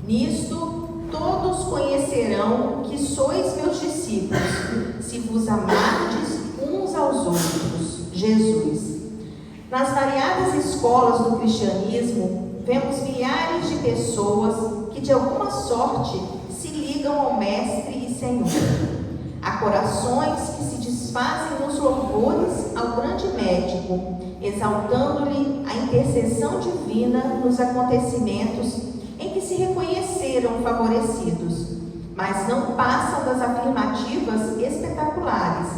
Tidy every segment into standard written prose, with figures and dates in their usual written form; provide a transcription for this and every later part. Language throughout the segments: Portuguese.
Nisto todos conhecerão que sois meus discípulos, se vos amardes uns aos outros. Jesus. Nas variadas escolas do cristianismo, vemos milhares de pessoas que de alguma sorte se ligam ao Mestre e Senhor. Há corações que se desfazem nos louvores ao grande médico, exaltando-lhe a intercessão divina nos acontecimentos em que se reconheceram favorecidos, mas não passam das afirmativas espetaculares,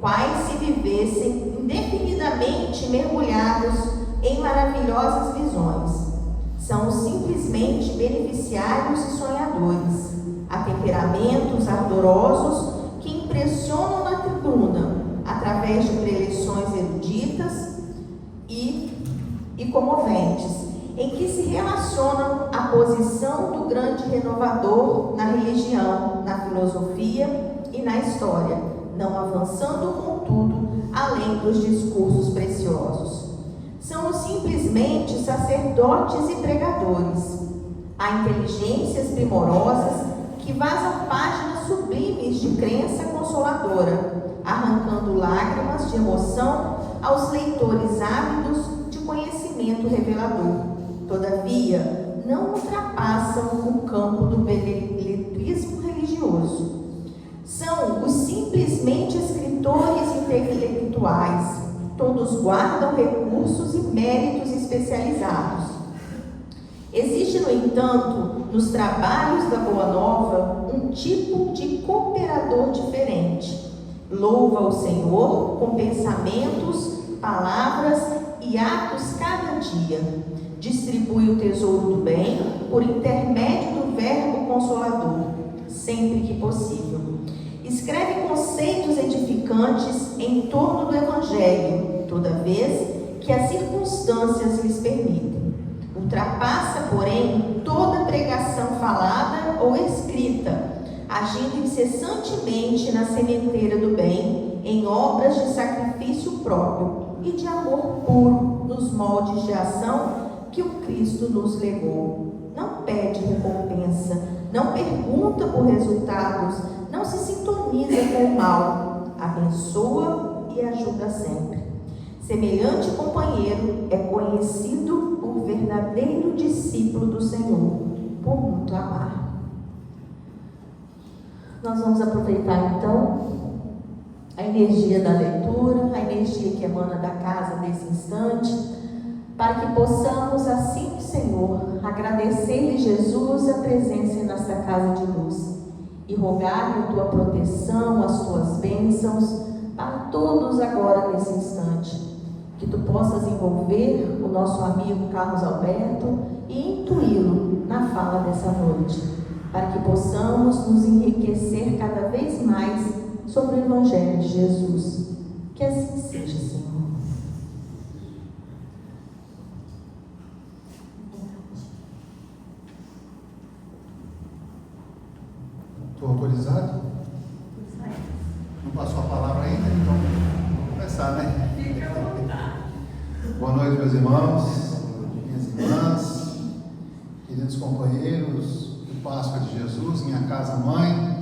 quais se vivessem indefinidamente mergulhados em maravilhosas visões. São simplesmente beneficiários e sonhadores, a temperamentos ardorosos que impressionam na tribuna através de preleções eruditas e comoventes, em que se relacionam a posição do grande renovador na religião, na filosofia e na história, não avançando, contudo, além dos discursos preciosos. São simplesmente sacerdotes e pregadores. Há inteligências primorosas que vazam páginas sublimes de crença consoladora, arrancando lágrimas de emoção aos leitores ávidos de conhecimento revelador. Todavia, não ultrapassam o campo do beletrismo religioso. São os simplesmente escritores intelectuais. Todos guardam recursos e méritos especializados. Existe, no entanto, nos trabalhos da Boa Nova, um tipo de cooperador diferente. Louva o Senhor com pensamentos, palavras e atos cada dia. Distribui o tesouro do bem por intermédio do Verbo Consolador, sempre que possível. Escreve conceitos edificantes em torno do Evangelho, toda vez que as circunstâncias lhes permitem. Ultrapassa, porém, toda pregação falada ou escrita, agindo incessantemente na sementeira do bem, em obras de sacrifício próprio e de amor puro nos moldes de ação que o Cristo nos legou. Não pede recompensa, não pergunta por resultados, não se sintoniza com o mal, abençoa e ajuda sempre. Semelhante companheiro é conhecido por verdadeiro discípulo do Senhor, por muito amar. Nós vamos aproveitar então a energia da leitura, a energia que emana da casa nesse instante, para que possamos, assim, Senhor, agradecer-lhe, Jesus, a presença nesta casa de luz e rogar-lhe a tua proteção, as tuas bênçãos para todos agora nesse instante. Que tu possas envolver o nosso amigo Carlos Alberto e intuí-lo na fala dessa noite, para que possamos nos enriquecer cada vez mais sobre o Evangelho de Jesus. Que assim seja, Senhor. Estou autorizado? Não passou a palavra ainda, então vamos começar, né? Fica à vontade. Boa noite, meus irmãos, minhas irmãs, queridos companheiros do Páscoa de Jesus, minha casa mãe.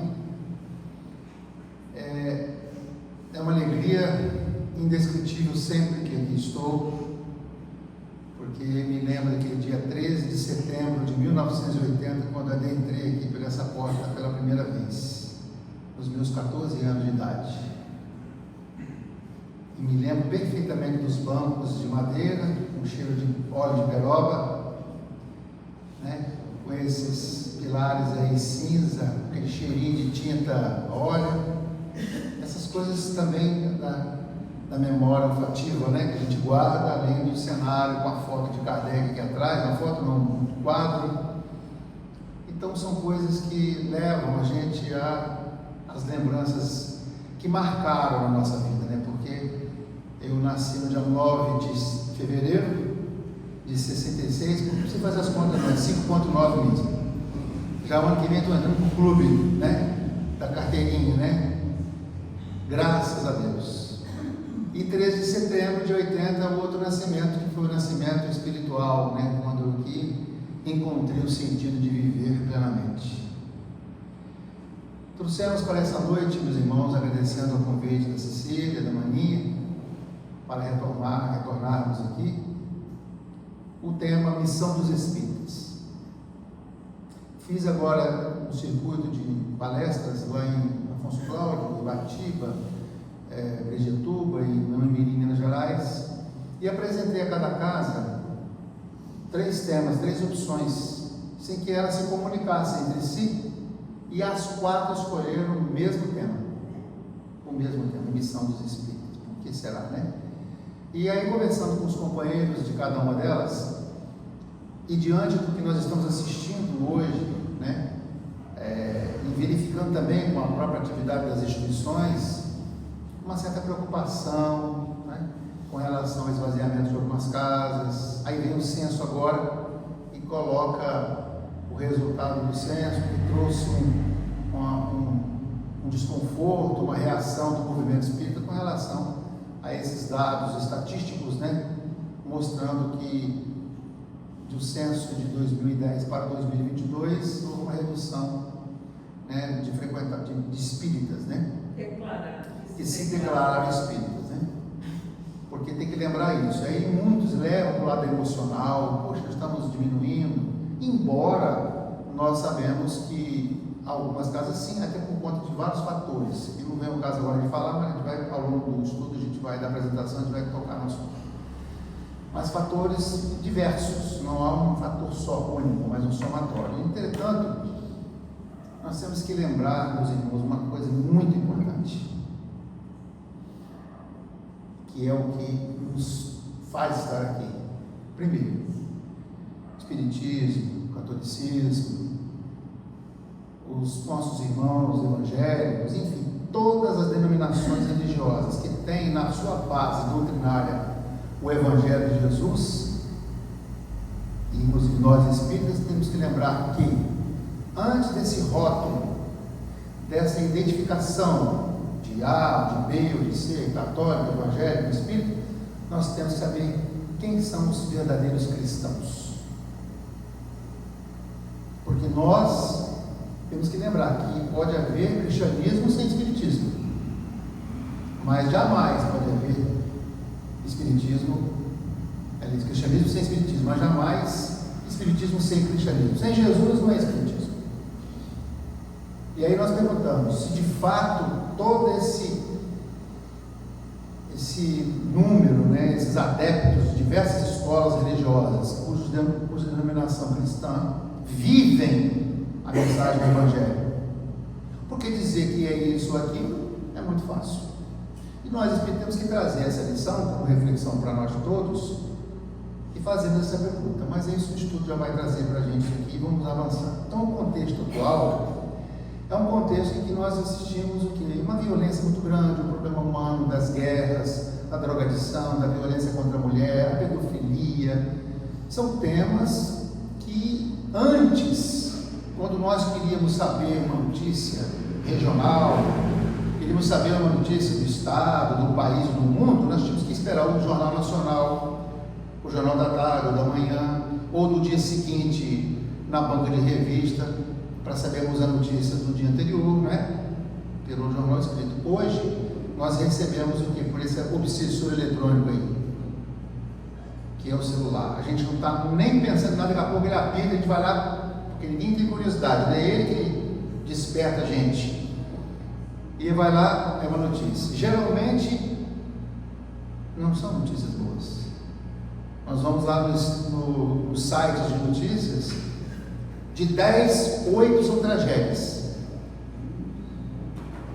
É uma alegria indescritível sempre que aqui estou, porque me lembro daquele dia 13 de setembro de 1980, quando eu entrei aqui por essa porta pela primeira vez, nos meus 14 anos de idade. E me lembro perfeitamente dos bancos de madeira, com cheiro de óleo de peroba, né? Com esses pilares aí cinza, aquele cheirinho de tinta óleo. Essas coisas também da memória olfativa, né? Que a gente guarda, além do cenário com a foto de Kardec aqui atrás, uma foto não, um quadro. Então são coisas que levam a gente às lembranças que marcaram a nossa vida, né? Porque eu nasci no dia 9 de fevereiro de 66, não precisa fazer as contas não, é 5.9 mesmo. Já o ano que vem estou entrando no clube, né? Da carteirinha, né? Graças a Deus. E 13 de setembro de 80, o outro nascimento, que foi o nascimento espiritual, né? Quando aqui encontrei o sentido de viver plenamente. Trouxemos para essa noite, meus irmãos, agradecendo ao convite da Cecília, da Maninha, para retornarmos aqui, o tema Missão dos Espíritas. Fiz agora um circuito de palestras lá em Afonso Cláudio, Ibatiba, Brejetuba e Mirim, Minas Gerais, e apresentei a cada casa 3 temas, 3 opções, sem que elas se comunicassem entre si, e as 4 escolheram o mesmo tema, Missão dos Espíritas. Por que será, né? E aí, conversando com os companheiros de cada uma delas, e diante do que nós estamos assistindo hoje, né, e verificando também com a própria atividade das instituições, uma certa preocupação, né, com relação ao esvaziamento de algumas casas. Aí vem o censo agora e coloca o resultado do censo, que trouxe um desconforto, uma reação do movimento espírita com relação a esses dados estatísticos, né, mostrando que do censo de 2010 para 2022 houve uma redução, né, de espíritas, né, que se declararam espíritas, né, porque tem que lembrar isso. Aí muitos levam para o lado emocional, poxa, estamos diminuindo, embora nós sabemos que algumas casas sim, até por conta de vários fatores, e não vem o caso agora de falar, mas a gente vai, ao longo do estudo, a gente vai, da apresentação, a gente vai tocar no assunto. Mas fatores diversos, não há um fator só único, mas um somatório. Entretanto, nós temos que lembrar, meus irmãos, uma coisa muito importante, que é o que nos faz estar aqui. Primeiro, Espiritismo, Catolicismo, os nossos irmãos evangélicos, enfim, todas as denominações religiosas que têm na sua base doutrinária o Evangelho de Jesus, e nós espíritas temos que lembrar que antes desse rótulo, dessa identificação de A, de B ou de C, católico, evangélico, espírita, nós temos que saber quem são os verdadeiros cristãos. Porque nós temos que lembrar que pode haver cristianismo sem espiritismo, mas jamais pode haver cristianismo sem espiritismo, mas jamais espiritismo sem cristianismo. Sem Jesus não é espiritismo. E aí nós perguntamos se de fato todo esse número, né, esses adeptos de diversas escolas religiosas cuja denominação cristã vivem a mensagem do Evangelho. Porque dizer que é isso ou aquilo é muito fácil. E nós espíritas temos que trazer essa lição como reflexão para nós todos e fazendo essa pergunta. Mas isso o estudo já vai trazer para a gente aqui, vamos avançar. Então, o contexto atual é um contexto em que nós assistimos o quê? Uma violência muito grande, o problema humano das guerras, da drogadição, da violência contra a mulher, a pedofilia. São temas que antes, quando nós queríamos saber uma notícia regional, queríamos saber uma notícia do estado, do país, do mundo, nós tínhamos que esperar o Jornal Nacional, o Jornal da Tarde ou da Manhã, ou do dia seguinte na banca de revista, para sabermos a notícia do dia anterior, né? Pelo jornal escrito. Hoje nós recebemos o que? Por esse obsessor eletrônico aí, que é o celular. A gente não está nem pensando nada, daqui a pouco ele apita, a gente vai lá, porque ninguém tem curiosidade, é ele que desperta a gente. E vai lá, é uma notícia. Geralmente não são notícias boas. Nós vamos lá nos sites de notícias, de 10, 8 são tragédias.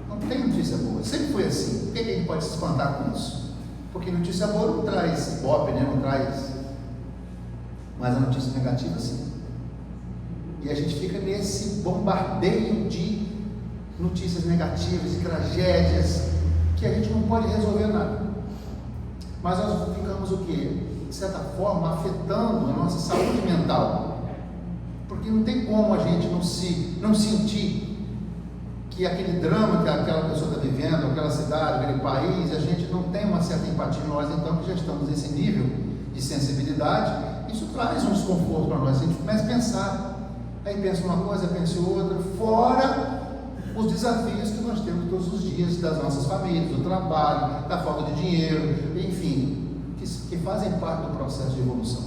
Não tem notícia boa, sempre foi assim. Por que a gente pode se espantar com isso? Porque notícia boa não traz ibope, né? Não traz, mas a notícia negativa sim. E a gente fica nesse bombardeio de notícias negativas e tragédias que a gente não pode resolver nada. Mas nós ficamos o quê? De certa forma afetando a nossa saúde mental. Porque não tem como a gente não sentir que aquele drama que aquela pessoa está vivendo, aquela cidade, aquele país, a gente não tem uma certa empatia. Nós então que já estamos nesse nível de sensibilidade, isso traz um desconforto para nós. A gente começa a pensar, aí pensa uma coisa, pensa outra, fora os desafios que nós temos todos os dias das nossas famílias, do trabalho, da falta de dinheiro, enfim, que fazem parte do processo de evolução.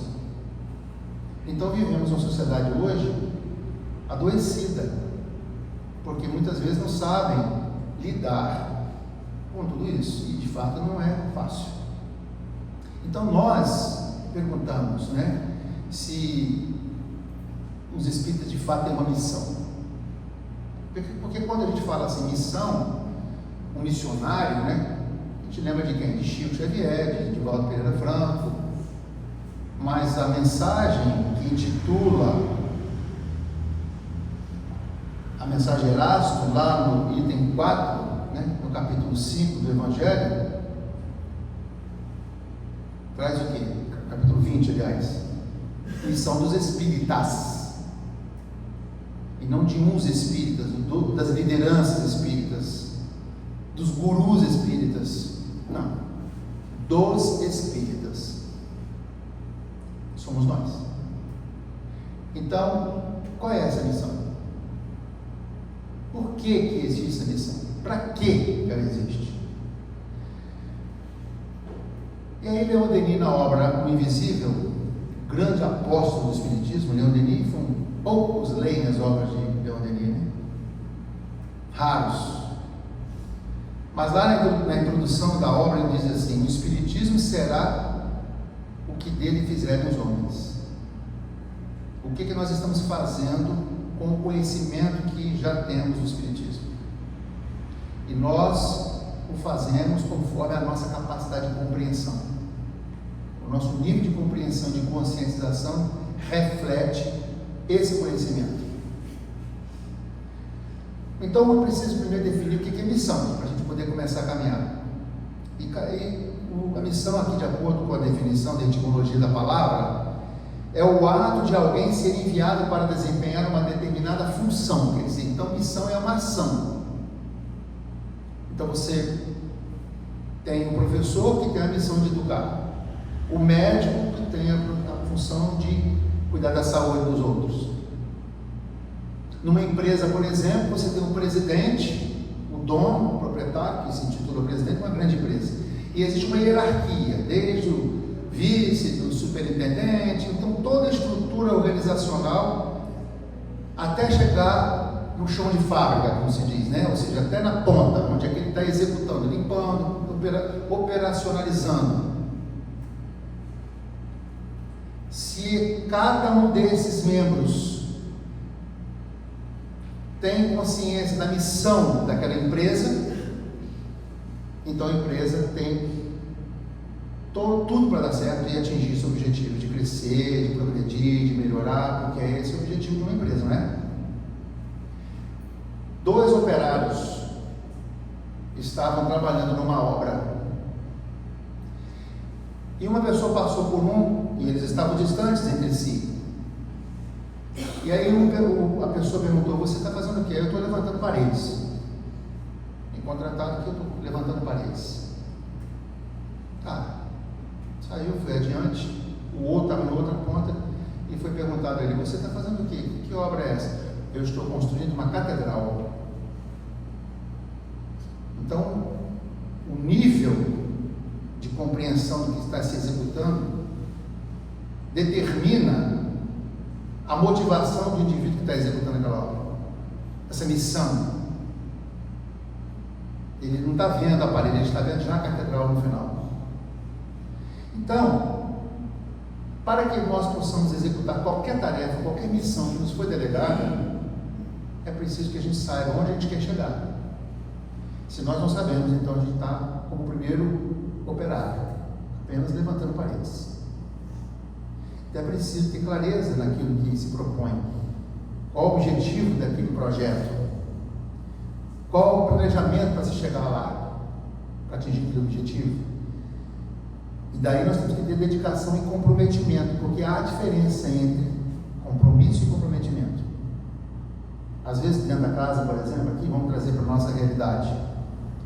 Então vivemos uma sociedade hoje adoecida, porque muitas vezes não sabem lidar com tudo isso, e de fato não é fácil. Então nós perguntamos, se os espíritas de fato têm uma missão. Porque quando a gente fala assim, missão, um missionário, a gente lembra de quem? De Chico Xavier, de Valdo Pereira Franco, mas a mensagem que intitula a mensagem Erasto, lá no item 4, no capítulo 5 do Evangelho, traz o quê? Capítulo 20, aliás, missão dos espíritas, e não de uns espíritas, das lideranças espíritas, dos gurus espíritas, não, dos espíritas, somos nós. Então, qual é essa missão? Por que existe essa missão? Para que ela existe? E aí Leon Denis, na obra O Invisível, grande apóstolo do Espiritismo, Leon Denis, poucos leem as obras de Leon Denis, raros. Mas lá na introdução da obra ele diz assim: o Espiritismo será o que dele fizerem os homens. O que nós estamos fazendo com o conhecimento que já temos do Espiritismo? E nós o fazemos conforme a nossa capacidade de compreensão. O nosso nível de compreensão, de conscientização, reflete esse conhecimento. Então eu preciso primeiro definir o que é missão, para a gente poder começar a caminhar. A missão aqui, de acordo com a definição da etimologia da palavra, é o ato de alguém ser enviado para desempenhar uma determinada função. Quer dizer, então missão é uma ação. Então você tem um professor que tem a missão de educar, o médico que tem a função de cuidar da saúde dos outros. Numa empresa, por exemplo, você tem um presidente, o dono, o proprietário, que se intitula presidente de uma grande empresa, e existe uma hierarquia, desde o vice, do superintendente, então toda a estrutura organizacional até chegar no chão de fábrica, como se diz, ou seja, até na ponta, onde é que ele está executando, limpando, operacionalizando. Se cada um desses membros tem consciência da missão daquela empresa, então a empresa tem tudo para dar certo e atingir seu objetivo de crescer, de progredir, de melhorar, porque é esse o objetivo de uma empresa, não é? 2 operários estavam trabalhando numa obra e uma pessoa passou por e eles estavam distantes entre si. E aí a pessoa perguntou: você está fazendo o quê? Eu estou levantando paredes. Me contrataram que eu estou levantando paredes. Saiu, foi adiante. O outro estava em outra ponta e foi perguntado a ele: você está fazendo o quê? Que obra é essa? Eu estou construindo uma catedral. Então, o nível de compreensão do que está se executando determina a motivação do indivíduo que está executando aquela obra, essa missão. Ele não está vendo a parede, ele está vendo já a catedral no final. Então, para que nós possamos executar qualquer tarefa, qualquer missão que nos foi delegada, é preciso que a gente saiba onde a gente quer chegar. Se nós não sabemos, então a gente está como primeiro operário, apenas levantando paredes. Então é preciso ter clareza naquilo que se propõe. Qual o objetivo daquele projeto? Qual o planejamento para se chegar lá, para atingir aquele objetivo? E daí nós temos que ter dedicação e comprometimento, porque há diferença entre compromisso e comprometimento. Às vezes dentro da casa, por exemplo, aqui vamos trazer para a nossa realidade.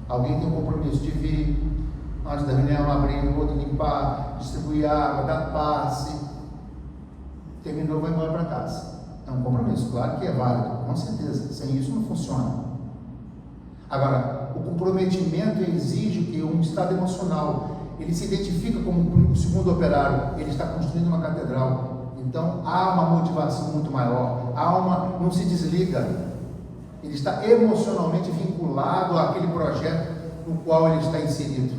Alguém tem um compromisso de vir, antes da reunião abrir, o outro limpar, distribuir água, dar passe. terminou, vai embora para casa. É um compromisso, claro que é válido, com certeza. Sem isso não funciona. Agora, o comprometimento exige que um estado emocional, ele se identifica como o segundo operário, ele está construindo uma catedral. Então, há uma motivação muito maior, não se desliga. Ele está emocionalmente vinculado àquele projeto no qual ele está inserido.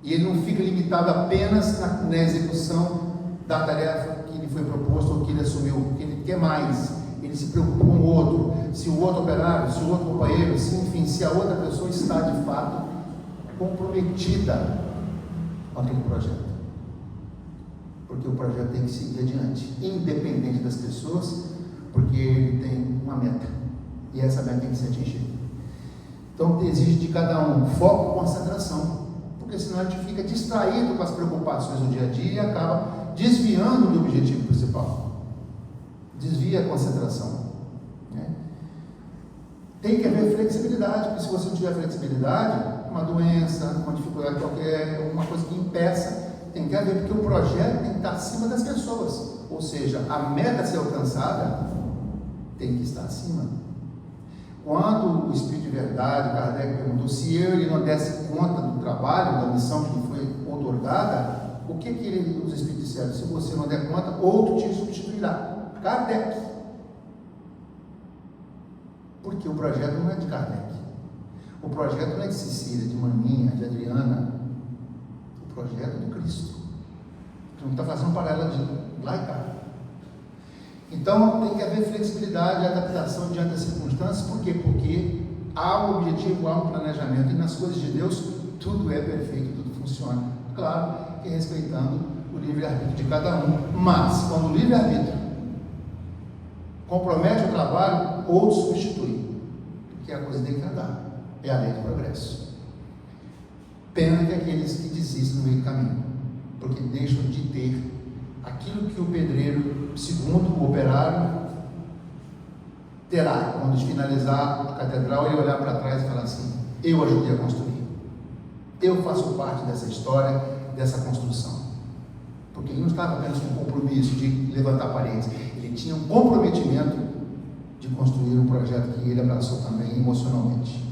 E ele não fica limitado apenas na execução da tarefa que lhe foi proposta ou que ele assumiu, porque ele quer mais. Ele se preocupa com o outro, se o outro operário, se o outro companheiro, se a outra pessoa está de fato comprometida com aquele projeto. Porque o projeto tem que seguir adiante, independente das pessoas, porque ele tem uma meta, e essa meta tem que ser atingida. Então exige de cada um foco e concentração, porque senão a gente fica distraído com as preocupações do dia a dia e acaba desviando do objetivo principal. Desvia a concentração, né? Tem que haver flexibilidade, porque se você não tiver flexibilidade, uma doença, uma dificuldade qualquer, uma coisa que impeça, tem que haver, porque o projeto tem que estar acima das pessoas, ou seja, a meta a ser alcançada tem que estar acima. Quando o Espírito de Verdade, Kardec perguntou se ele não desse conta do trabalho, da missão que lhe foi outorgada, o que os Espíritos disseram? Se você não der conta, outro te substituirá. Kardec. Porque o projeto não é de Kardec. O projeto não é de Cecília, de Maninha, de Adriana. O projeto é do Cristo. Que não está fazendo um paralelo de lá e cá. Então tem que haver flexibilidade e adaptação diante das circunstâncias. Por quê? Porque há um objetivo, há um planejamento. E nas coisas de Deus, tudo é perfeito, tudo funciona. Claro que respeitando o livre-arbítrio de cada um. Mas, quando o livre-arbítrio compromete o trabalho, outro substitui, porque a coisa tem que andar, é a lei do progresso. Pena que aqueles que desistem no meio do caminho, porque deixam de ter aquilo que o pedreiro, segundo o operário, terá quando finalizar a catedral, ele olhar para trás e falar assim: eu ajudei a construir, eu faço parte dessa história, dessa construção. Porque ele não estava apenas com um compromisso de levantar paredes, ele tinha um comprometimento de construir um projeto que ele abraçou também emocionalmente.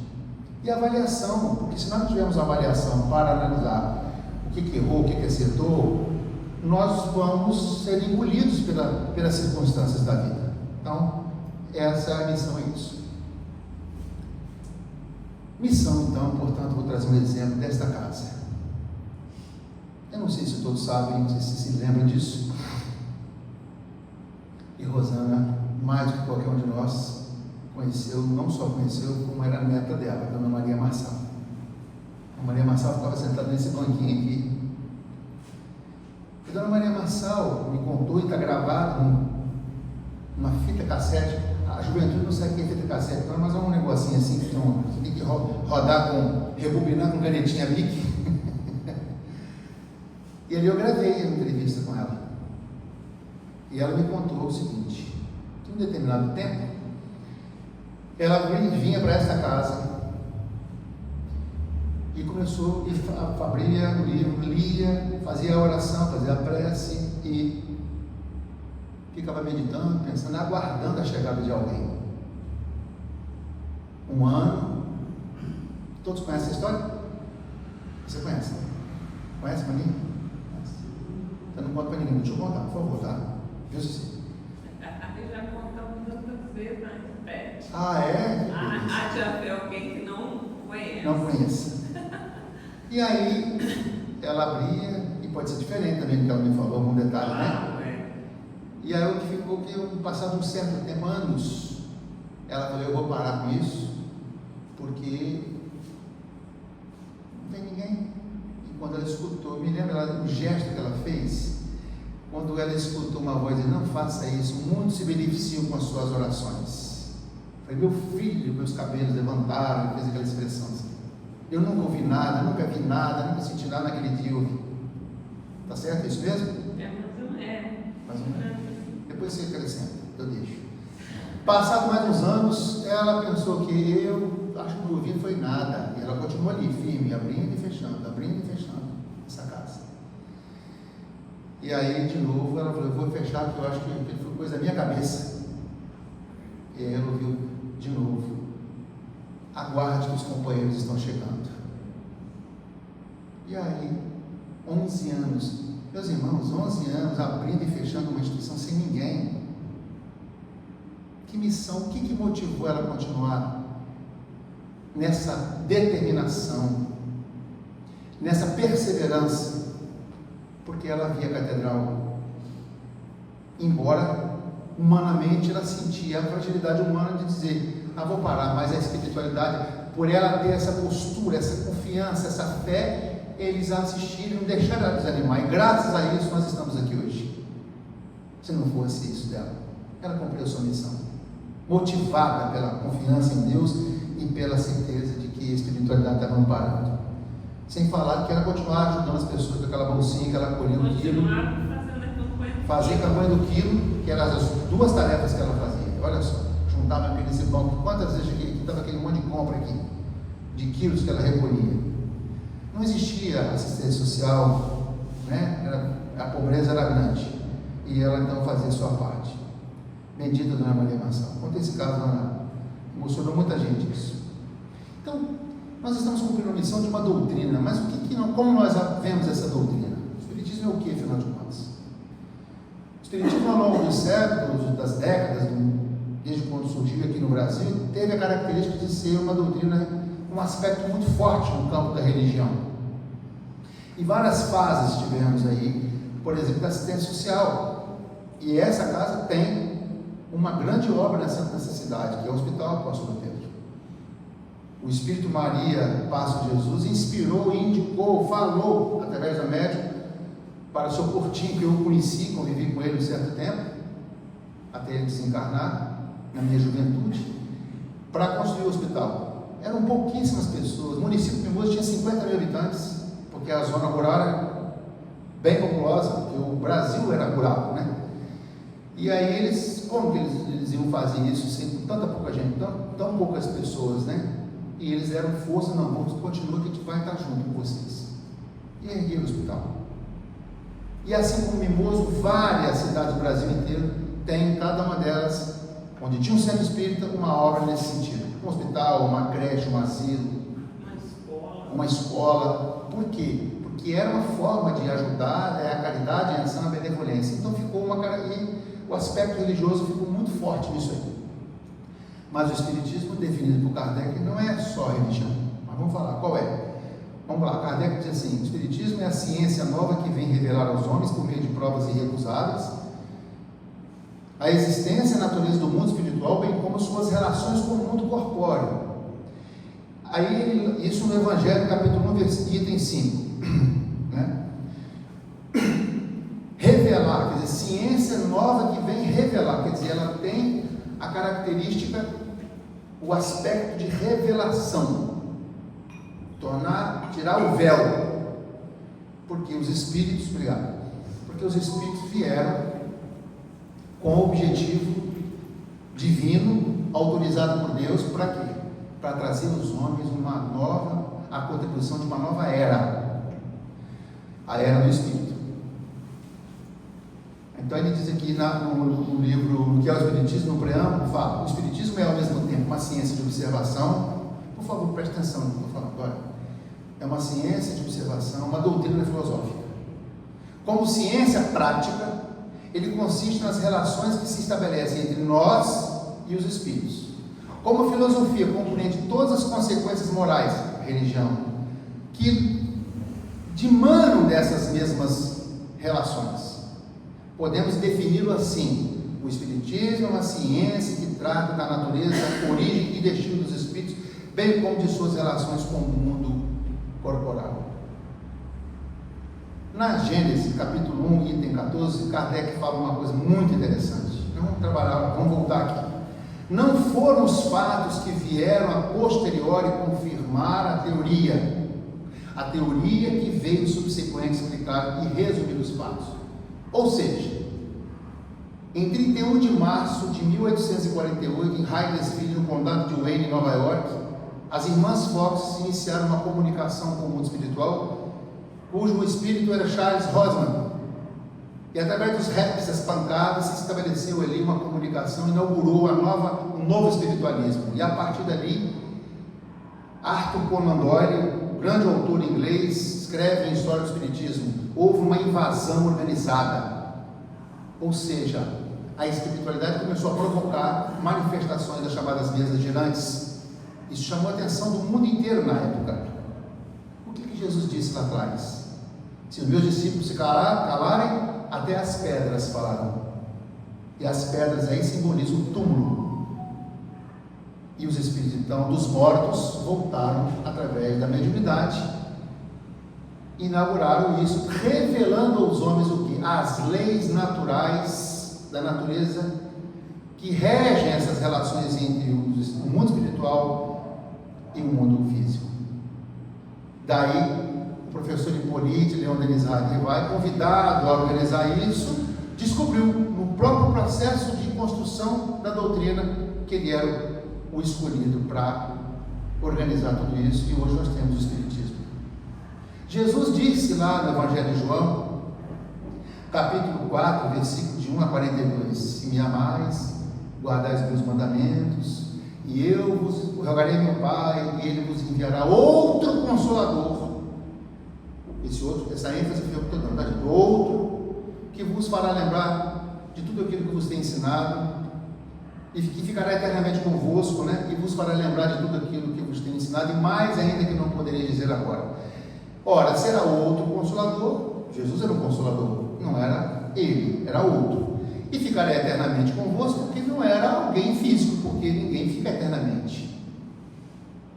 E a avaliação, porque se nós não tivermos avaliação para analisar o que errou, o que acertou, nós vamos ser engolidos pelas circunstâncias da vida. Então, essa é a missão, é isso. Missão, então, portanto, vou trazer um exemplo desta casa. Eu não sei se todos sabem, não sei se lembram disso. E Rosana, mais do que qualquer um de nós, conheceu, não só conheceu, como era a neta dela, a Dona Maria Marçal. A Maria Marçal ficava sentada nesse banquinho aqui. E Dona Maria Marçal me contou, e está gravado numa fita cassete. A juventude não sabe o que é fita cassete, não, mas é um negocinho assim que você tem que rodar rebobinar com canetinha Bic. E ali eu gravei a entrevista com ela. E ela me contou o seguinte: que em um determinado tempo, ela vinha para esta casa e começou a abrir o livro, lia, fazia a oração, fazia a prece e ficava meditando, pensando, aguardando a chegada de alguém. Um ano. Todos conhecem a história? Você conhece? Conhece, Maninha? Eu não conto para ninguém, deixa eu contar, por favor, tá? Viu, Cecília? Aqui já contamos tantas vezes, mas repete. Ah, é? Há de haver alguém que não conhece. Não conhece. E aí, ela abria, e pode ser diferente também do que ela me falou, algum detalhe, né? E aí, o que ficou que, passado um certo tempo, anos, ela falou: eu vou parar com isso, porque não tem ninguém. Quando ela escutou, me lembra o gesto que ela fez, quando ela escutou uma voz dizendo: não faça isso, muitos se beneficiam com as suas orações. Falei: meu filho, meus cabelos levantaram, fez aquela expressão assim. Eu nunca ouvi nada, nunca vi nada, nunca senti nada naquele dia. Eu ouvi. Tá certo? É isso mesmo? Mais ou menos. Depois você acrescenta, eu deixo. Passado mais uns anos, ela pensou que eu acho que não ouvi foi nada. E ela continuou ali, firme, abrindo e fechando essa casa. E aí, de novo, ela falou: eu vou fechar, porque eu acho que foi coisa da minha cabeça. E aí ela ouviu de novo: aguarde que os companheiros estão chegando. E aí, 11 anos, meus irmãos, 11 anos abrindo e fechando uma instituição sem ninguém. Que missão, o que motivou ela a continuar nessa determinação, nessa perseverança? Porque ela via a catedral, embora humanamente ela sentia a fragilidade humana de dizer: vou parar, mas a espiritualidade, por ela ter essa postura, essa confiança, essa fé, eles a assistiram, não deixaram ela desanimar, e graças a isso nós estamos aqui hoje. Se não fosse isso dela, ela cumpriu a sua missão, motivada pela confiança em Deus e pela certeza de que a espiritualidade estava amparada. Sem falar que ela continuava ajudando as pessoas com aquela bolsinha que ela colhia no quilo, fazia a campanha do quilo, que eram as 2 tarefas que ela fazia. Olha só, juntava aquele banco, quantas vezes aqui estava aquele monte de compra aqui, de quilos que ela recolhia. Não existia assistência social, né? A pobreza era grande, e ela então fazia a sua parte. Bendita Dona Maria Marçal. Conta esse caso lá, emocionou muita gente isso. Então, nós estamos cumprindo a missão de uma doutrina, mas como nós vemos essa doutrina? O Espiritismo é o que, afinal de contas? O Espiritismo, ao longo dos séculos, das décadas, desde quando surgiu aqui no Brasil, teve a característica de ser uma doutrina, um aspecto muito forte no campo da religião. E várias fases tivemos aí, por exemplo, da assistência social. E essa casa tem uma grande obra nessa cidade, que é o Hospital Apóstolo Pedro. O Espírito Maria, Passo de Jesus, inspirou, indicou, falou, através da médium, para o seu Portinho, que eu conheci, convivi com ele um certo tempo, até ele desencarnar, na minha juventude, para construir o hospital. Eram pouquíssimas pessoas. O município de Mimoso tinha 50 mil habitantes, porque a zona rural era bem populosa, porque o Brasil era rural, né? E aí eles, como que eles iam fazer isso sem tanta pouca gente, tão poucas pessoas, né? E eles deram força: não, vamos continuar que a gente vai estar junto com vocês. E ergueram o hospital. E assim como Mimoso, várias cidades do Brasil inteiro têm, cada uma delas, onde tinha um centro espírita, uma obra nesse sentido. Um hospital, uma creche, um asilo, uma escola. Por quê? Porque era uma forma de ajudar, a caridade, a ação, a benevolência. Então ficou e o aspecto religioso ficou muito forte nisso aí. Mas o Espiritismo, definido por Kardec, não é só religião. Mas vamos falar, qual é? Vamos lá, Kardec diz assim: o Espiritismo é a ciência nova que vem revelar aos homens, por meio de provas irrecusáveis, a existência e a natureza do mundo espiritual, bem como suas relações com o mundo corpóreo. Aí, isso no Evangelho, capítulo 1, item 5. Né? Revelar, quer dizer, ciência nova que vem revelar, quer dizer, ela tem a característica, o aspecto de revelação, tirar o véu, porque os espíritos, porque os espíritos vieram com o objetivo divino, autorizado por Deus, para quê? Para trazer aos homens a contribuição de uma nova era, a era do Espírito. Então ele diz aqui no livro, que é o Espiritismo, no preâmbulo, fala: o Espiritismo é ao mesmo tempo uma ciência de observação. Por favor, preste atenção no que eu estou falando agora. É uma ciência de observação, uma doutrina filosófica. Como ciência prática, ele consiste nas relações que se estabelecem entre nós e os espíritos. Como a filosofia compreende todas as consequências morais, a religião, que dimanam dessas mesmas relações, podemos defini-lo assim: o Espiritismo é uma ciência que trata da natureza, origem e destino dos espíritos, bem como de suas relações com o mundo corporal. Na Gênesis, capítulo 1, item 14, Kardec fala uma coisa muito interessante. Vamos voltar aqui. Não foram os fatos que vieram a posteriori confirmar a teoria que veio subsequente explicar e resumir os fatos. Ou seja, em 31 de março de 1848, em Hydesville, no condado de Wayne, Nova York, as irmãs Fox iniciaram uma comunicação com o mundo espiritual, cujo espírito era Charles Rosman. E através dos raps, das pancadas, se estabeleceu ali uma comunicação, inaugurou um novo espiritualismo. E a partir dali, Arthur Conan Doyle, grande autor inglês, escreve em História do Espiritismo: houve uma invasão organizada. Ou seja, a espiritualidade começou a provocar manifestações das chamadas mesas girantes. Isso chamou a atenção do mundo inteiro na época. O que Jesus disse lá atrás? Se os meus discípulos se calarem, até as pedras falarão. E as pedras aí simbolizam o túmulo. E os espíritos então dos mortos voltaram através da mediunidade, inauguraram isso, revelando aos homens o que? As leis naturais da natureza que regem essas relações entre o mundo espiritual e o mundo físico. Daí o professor Hippolyte Leon Denis Radcliffe, convidado a organizar isso, descobriu no próprio processo de construção da doutrina que ele era o escolhido para organizar tudo isso, e hoje nós temos o Espiritismo. Jesus disse lá no Evangelho de João, capítulo 4, versículo de 1 a 42: se me amais, guardai os meus mandamentos, e eu vos rogarei meu Pai, e ele vos enviará outro Consolador. Essa ênfase foi eu que estou dando, tá, gente? Outro que vos fará lembrar de tudo aquilo que vos tem ensinado, e que ficará eternamente convosco, né? E vos fará lembrar de tudo aquilo que vos tem ensinado, e mais ainda que não poderei dizer agora. Ora, será outro Consolador. Jesus era um Consolador, não era ele, era outro. E ficará eternamente convosco, porque não era alguém físico, porque ninguém fica eternamente.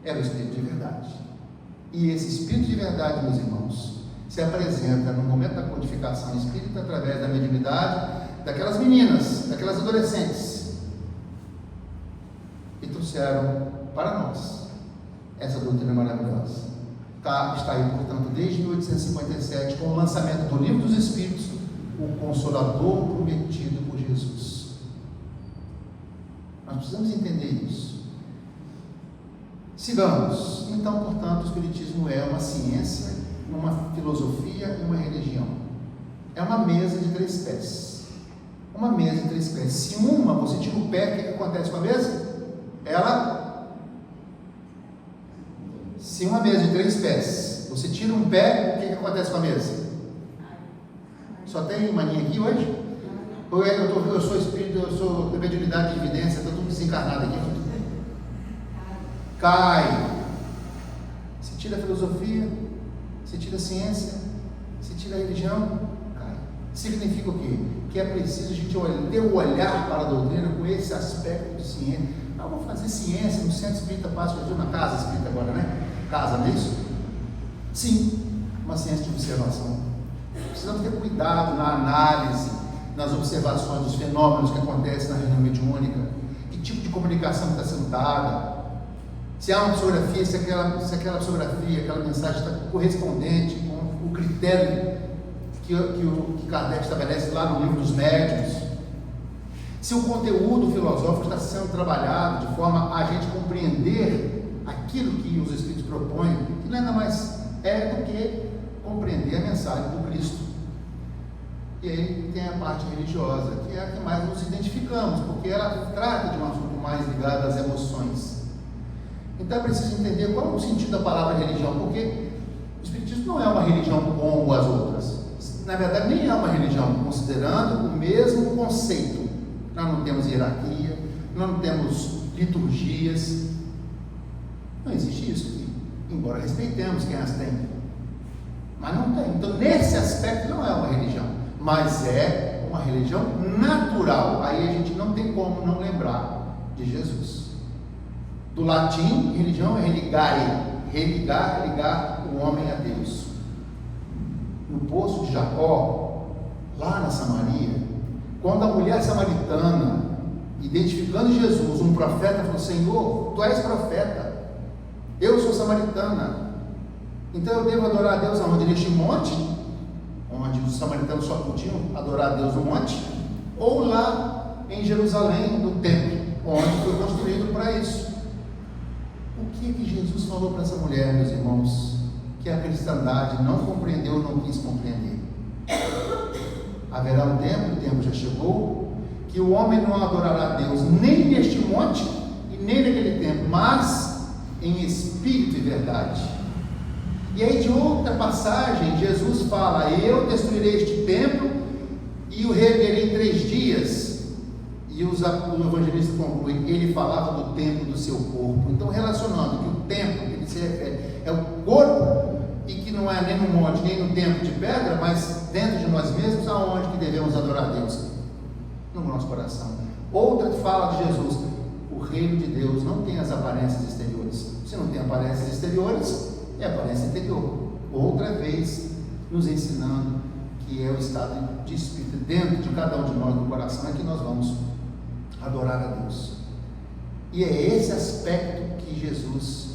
Era o Espírito de verdade. E esse Espírito de verdade, meus irmãos, se apresenta no momento da codificação espírita através da mediunidade daquelas meninas, daquelas adolescentes, e trouxeram para nós essa doutrina maravilhosa. Está aí, portanto, desde 1857, com o lançamento do Livro dos Espíritos, o Consolador prometido por Jesus. Nós precisamos entender isso. Sigamos. Então, portanto, o Espiritismo é uma ciência, uma filosofia e uma religião. É uma mesa de três pés. Uma mesa de três pés. Se você tira o pé, o que acontece com a mesa? Se uma mesa de três pés, você tira um pé, o que acontece com a mesa? Só tem maninha aqui hoje? Ou eu sou espírito, eu sou mediunidade de evidência, está tudo desencarnado aqui. Cai. Se tira a filosofia, se tira a ciência, se tira a religião, cai. Significa o quê? Que é preciso a gente ter o olhar para a doutrina com esse aspecto de ciência. Vou fazer ciência no Centro Espírita Paz de Jesus, na Casa Espírita agora, né? Casa, não é isso? Sim, uma ciência de observação. Precisamos ter cuidado na análise, nas observações dos fenômenos que acontecem na reunião mediúnica, que tipo de comunicação está sendo dada, se há uma psicografia, se aquela psicografia, aquela mensagem está correspondente com o critério que Kardec estabelece lá no Livro dos Médiuns, se o conteúdo filosófico está sendo trabalhado de forma a gente compreender aquilo que os Espíritos propõem, que nada mais é do que compreender a mensagem do Cristo. E aí tem a parte religiosa, que é a que mais nos identificamos, porque ela trata de um assunto mais ligado às emoções. Então é preciso entender qual é o sentido da palavra religião, porque o Espiritismo não é uma religião como as outras. Na verdade, nem é uma religião, considerando o mesmo conceito. Nós não temos hierarquia, nós não temos liturgias, não existe isso aqui, embora respeitemos quem as tem, mas não tem. Então, nesse aspecto, não é uma religião, mas é uma religião natural. Aí a gente não tem como não lembrar de Jesus. Do latim, religião é religare, ligar o homem a Deus. No poço de Jacó, lá na Samaria, quando a mulher samaritana, identificando Jesus, um profeta, falou: Senhor, tu és profeta, eu sou samaritana, então eu devo adorar a Deus aonde? Neste monte, onde os samaritanos só podiam adorar a Deus no monte, ou lá em Jerusalém, no templo, onde foi construído para isso. O que Jesus falou para essa mulher, meus irmãos, que a cristandade não compreendeu, não quis compreender? haverá um tempo, o tempo já chegou, que o homem não adorará a Deus nem neste monte e nem naquele tempo, mas em espírito e verdade. E aí, de outra passagem, Jesus fala: eu destruirei este templo e o reerguerei em 3 dias. E o evangelista conclui: ele falava do templo do seu corpo. Então, relacionando que o templo que ele se refere é o corpo, e que não é nem no monte, nem no templo de pedra, mas dentro de nós mesmos, aonde que devemos adorar a Deus? No nosso coração. Outra fala de Jesus: o reino de Deus não tem as aparências exteriores. Se não tem aparências exteriores, é aparência interior. Outra vez nos ensinando que é o estado de espírito dentro de cada um de nós, no coração, é que nós vamos adorar a Deus. E é esse aspecto que Jesus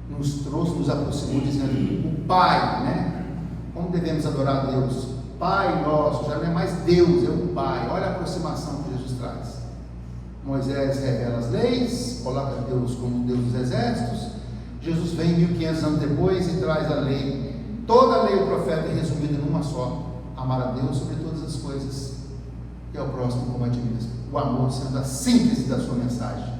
nos trouxe, nos aproximou, dizendo: o Pai, né? Como devemos adorar a Deus? Pai nosso, já não é mais Deus, é o Pai. Olha a aproximação que Jesus traz. Moisés revela as leis, coloca Deus como Deus dos exércitos. Jesus vem 1500 anos depois e traz a lei. Toda a lei e o profeta é resumida numa só: amar a Deus sobre todas as coisas e ao próximo como a ti mesmo. O amor sendo a síntese da sua mensagem.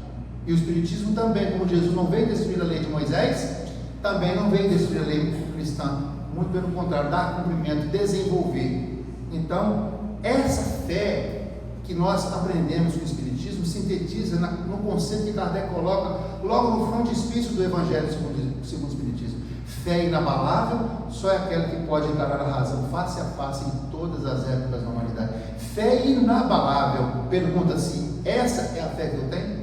E o Espiritismo também, como Jesus não veio destruir a lei de Moisés, também não veio destruir a lei cristã. Muito pelo contrário, dar cumprimento, desenvolver. Então, essa fé que nós aprendemos com o Espiritismo sintetiza no conceito que Kardec coloca logo no frontispício do Evangelho segundo o Espiritismo: fé inabalável só é aquela que pode encarar a razão face a face em todas as épocas da humanidade. Fé inabalável, pergunta-se: essa é a fé que eu tenho?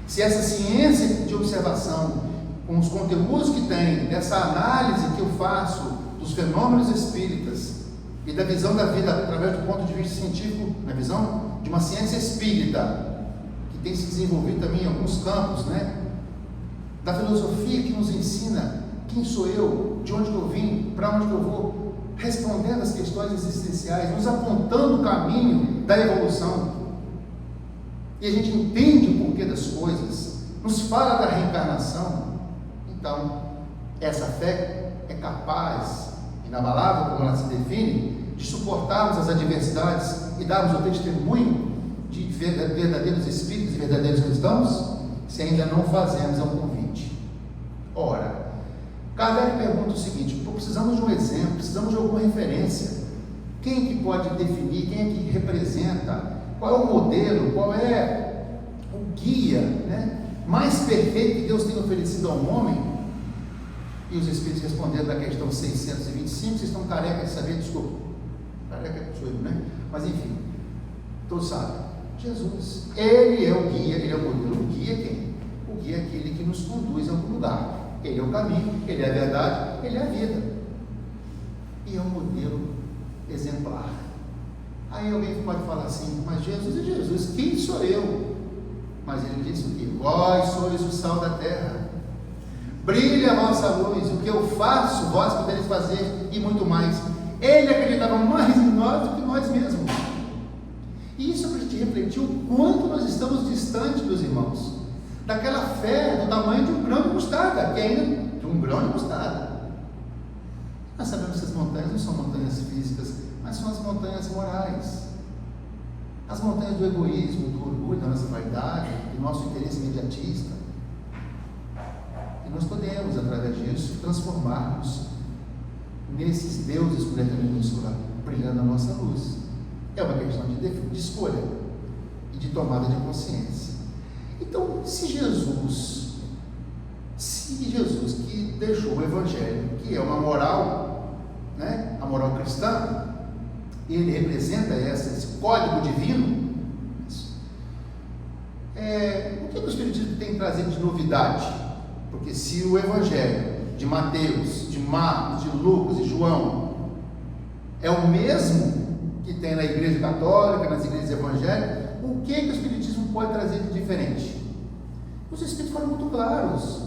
Se essa ciência de observação, com os conteúdos que tem, dessa análise que eu faço dos fenômenos espíritas e da visão da vida através do ponto de vista científico, na visão de uma ciência espírita, que tem se desenvolvido também em alguns campos, né? Da filosofia que nos ensina quem sou eu, de onde que eu vim, para onde que eu vou, respondendo as questões existenciais, nos apontando o caminho da evolução. E a gente entende o porquê das coisas, nos fala da reencarnação. Então, essa fé é capaz, inabalável como ela se define, de suportarmos as adversidades e darmos o testemunho de verdadeiros espíritos e verdadeiros cristãos, se ainda não fazemos, é um convite. Ora, Kardec pergunta o seguinte: precisamos de um exemplo, precisamos de alguma referência. Quem que pode definir, quem é que representa, qual é o modelo, qual é o guia, né, mais perfeito que Deus tem oferecido ao homem? E os Espíritos responderam da questão 625, vocês estão carecas de saber, desculpa, careca sou eu, né? Mas enfim, todos sabem, Jesus, Ele é o guia, Ele é o modelo. O guia é quem? O guia é aquele que nos conduz a algum lugar. Ele é o caminho, Ele é a verdade, Ele é a vida. E é um modelo exemplar. Aí alguém pode falar assim: mas Jesus é Jesus, quem sou eu? Mas Ele disse o quê? Vós sois o sal da terra, brilhe a vossa luz, o que eu faço, vós podereis fazer, e muito mais. Ele acreditava mais em nós do que nós mesmos. E isso é para te refletir o quanto nós estamos distantes, meus irmãos, daquela fé do tamanho de um grão de mostarda, que ainda de um grão de mostarda. Nós sabemos que as montanhas não são montanhas físicas, mas são as montanhas morais, as montanhas do egoísmo, do orgulho, da nossa vaidade, do nosso interesse imediatista. E nós podemos, através disso, transformarmos nesses deuses com letra minúscula, brilhando a nossa luz. É uma questão de escolha e de tomada de consciência. Então, se Jesus que deixou o Evangelho, que é uma moral, né, a moral cristã, ele representa esse código divino, o que o Espiritismo tem trazido de novidade? Porque se o Evangelho de Mateus, de Marcos, de Lucas e João é o mesmo que tem na Igreja Católica, nas igrejas evangélicas, o que o Espiritismo pode trazer de diferente? Os Espíritos foram muito claros.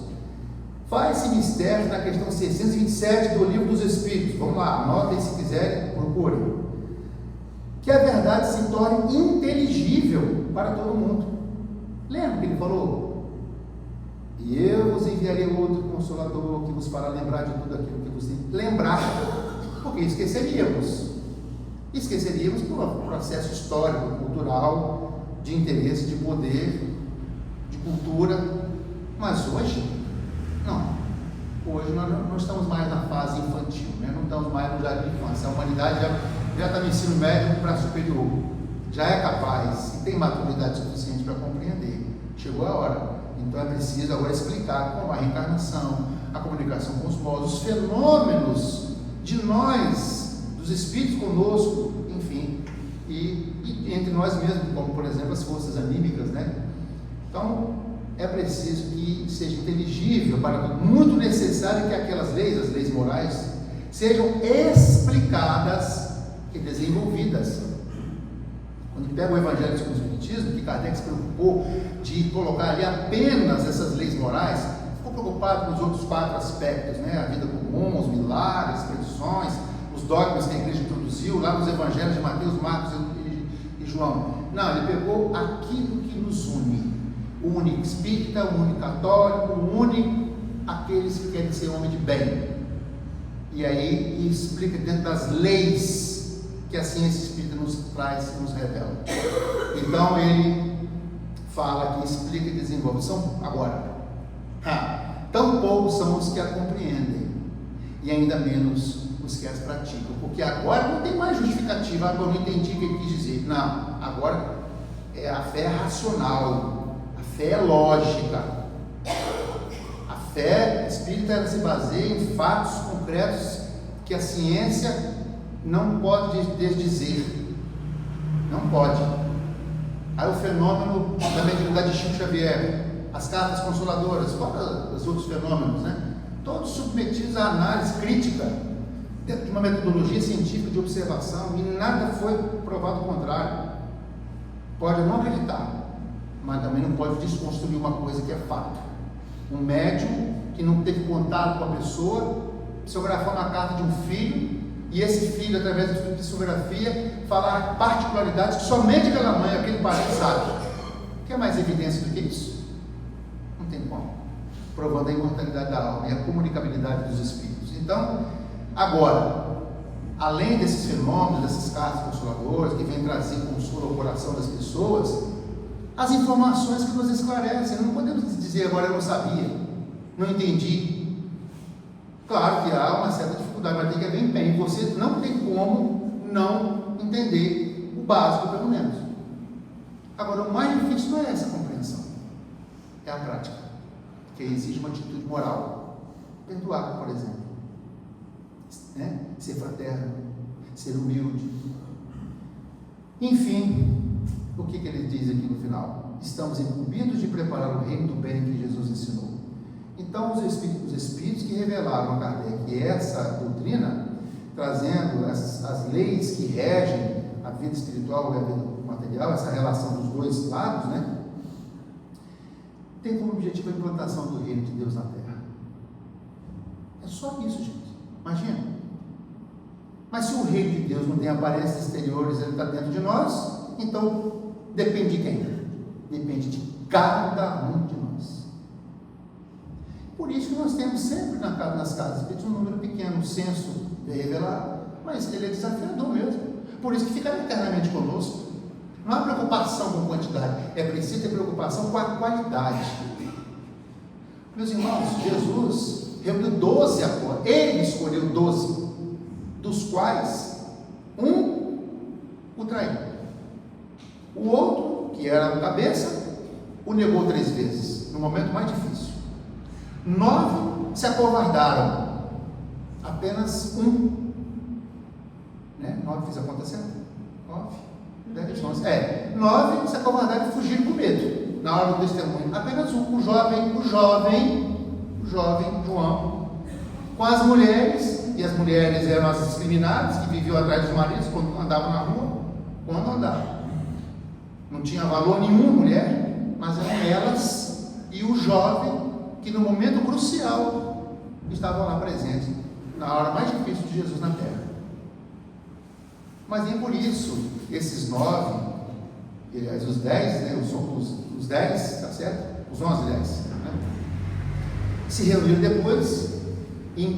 Faz esse mistério na questão 627 do Livro dos Espíritos. Vamos lá, anotem se quiserem, procurem. Que a verdade se torne inteligível para todo mundo. Lembra que ele falou? E eu vos enviarei outro Consolador que vos fará lembrar de tudo aquilo que vos tem que lembrar, porque esqueceríamos. Esqueceríamos por um processo histórico, cultural, de interesse, de poder, de cultura. Mas hoje, não. Hoje nós não estamos mais na fase infantil, né? Não estamos mais no jardim de infância. A humanidade já está no ensino médio para superior. Já é capaz e tem maturidade suficiente para compreender. Chegou a hora. Então é preciso agora explicar como a reencarnação, a comunicação com os povos, os fenômenos de nós, dos espíritos conosco, enfim, e entre nós mesmos, como por exemplo as forças anímicas, né? Então é preciso que seja inteligível para todos, muito necessário que aquelas leis, as leis morais, sejam explicadas e desenvolvidas. Quando pega o Evangelho segundo o Espiritismo, que Kardec se preocupou de colocar ali apenas essas leis morais, ficou preocupado com os outros 4 aspectos, né? A vida comum, os milagres, as tradições, os dogmas que a igreja introduziu lá nos Evangelhos de Mateus, Marcos e João. Não, ele pegou aquilo que nos une. Une espírita, une católico, une aqueles que querem ser homem de bem. E aí explica dentro das leis que a ciência espírita nos traz e nos revela. Então ele fala que explica e desenvolve. Tão poucos são os que a compreendem, e ainda menos os que as praticam, porque agora não tem mais justificativa. Agora eu não entendi o que ele quis dizer. Não, agora a fé é racional, a fé é lógica. A fé espírita, ela se baseia em fatos concretos que a ciência não pode desdizer. Não pode. Aí o fenômeno da mediunidade de Chico Xavier, as cartas consoladoras, fora os outros fenômenos, né? Todos submetidos à análise crítica, dentro de uma metodologia científica de observação, e nada foi provado o contrário. Pode não acreditar, mas também não pode desconstruir uma coisa que é fato. Um médium que não teve contato com a pessoa, psicografar uma carta de um filho, e esse filho, através da psicografia, falar particularidades que somente aquela mãe, aquele pai sabe. Quer mais evidência do que isso? Não tem como. Provando a imortalidade da alma e a comunicabilidade dos espíritos. Então, agora, além desses fenômenos, dessas cartas consoladoras que vêm trazer consolo ao coração das pessoas, as informações que nos esclarecem. Não podemos dizer agora eu não sabia, não entendi. Claro que há uma certa dificuldade, mas tem que haver empenho. Você não tem como não entender o básico, pelo menos. Agora, o mais difícil não é essa compreensão, é a prática, que exige uma atitude moral. Perdoar, por exemplo, né? Ser fraterno, ser humilde. Enfim, o que ele diz aqui no final? Estamos incumbidos de preparar o reino do bem que Jesus ensinou. Então, os espíritos que revelaram a Kardec essa doutrina, trazendo as leis que regem a vida espiritual e a vida material, essa relação dos dois lados, né? Tem como objetivo a implantação do reino de Deus na Terra. É só isso, gente. Imagina. Mas se o reino de Deus não tem aparências exteriores, ele está dentro de nós, então depende de quem? Depende de cada um de nós. Por isso que nós temos sempre nas casas espíritas um número pequeno, um censo revelado, mas ele é desafiador mesmo. Por isso que fica eternamente conosco. Não há preocupação com quantidade, é preciso ter preocupação com a qualidade. Meus irmãos, Jesus reuniu 12 agora, ele escolheu 12, dos quais um o traiu. O outro, que era o cabeça, o negou 3 vezes, no momento mais difícil. 9 se acovardaram, apenas um, né? 9, fiz a conta certa? 9, 10, 11, 9 se acovardaram e fugiram com medo, na hora do testemunho, apenas um, o jovem João, com as mulheres, e as mulheres eram as discriminadas, que viviam atrás dos maridos, quando andavam na rua, não tinha valor nenhum mulher, mas eram elas e o jovem, que no momento crucial estavam lá presentes, na hora mais difícil de Jesus na terra. Mas nem por isso esses 9, aliás, os 10, né, os 10, tá certo? Os 11, 10, né, se reuniram depois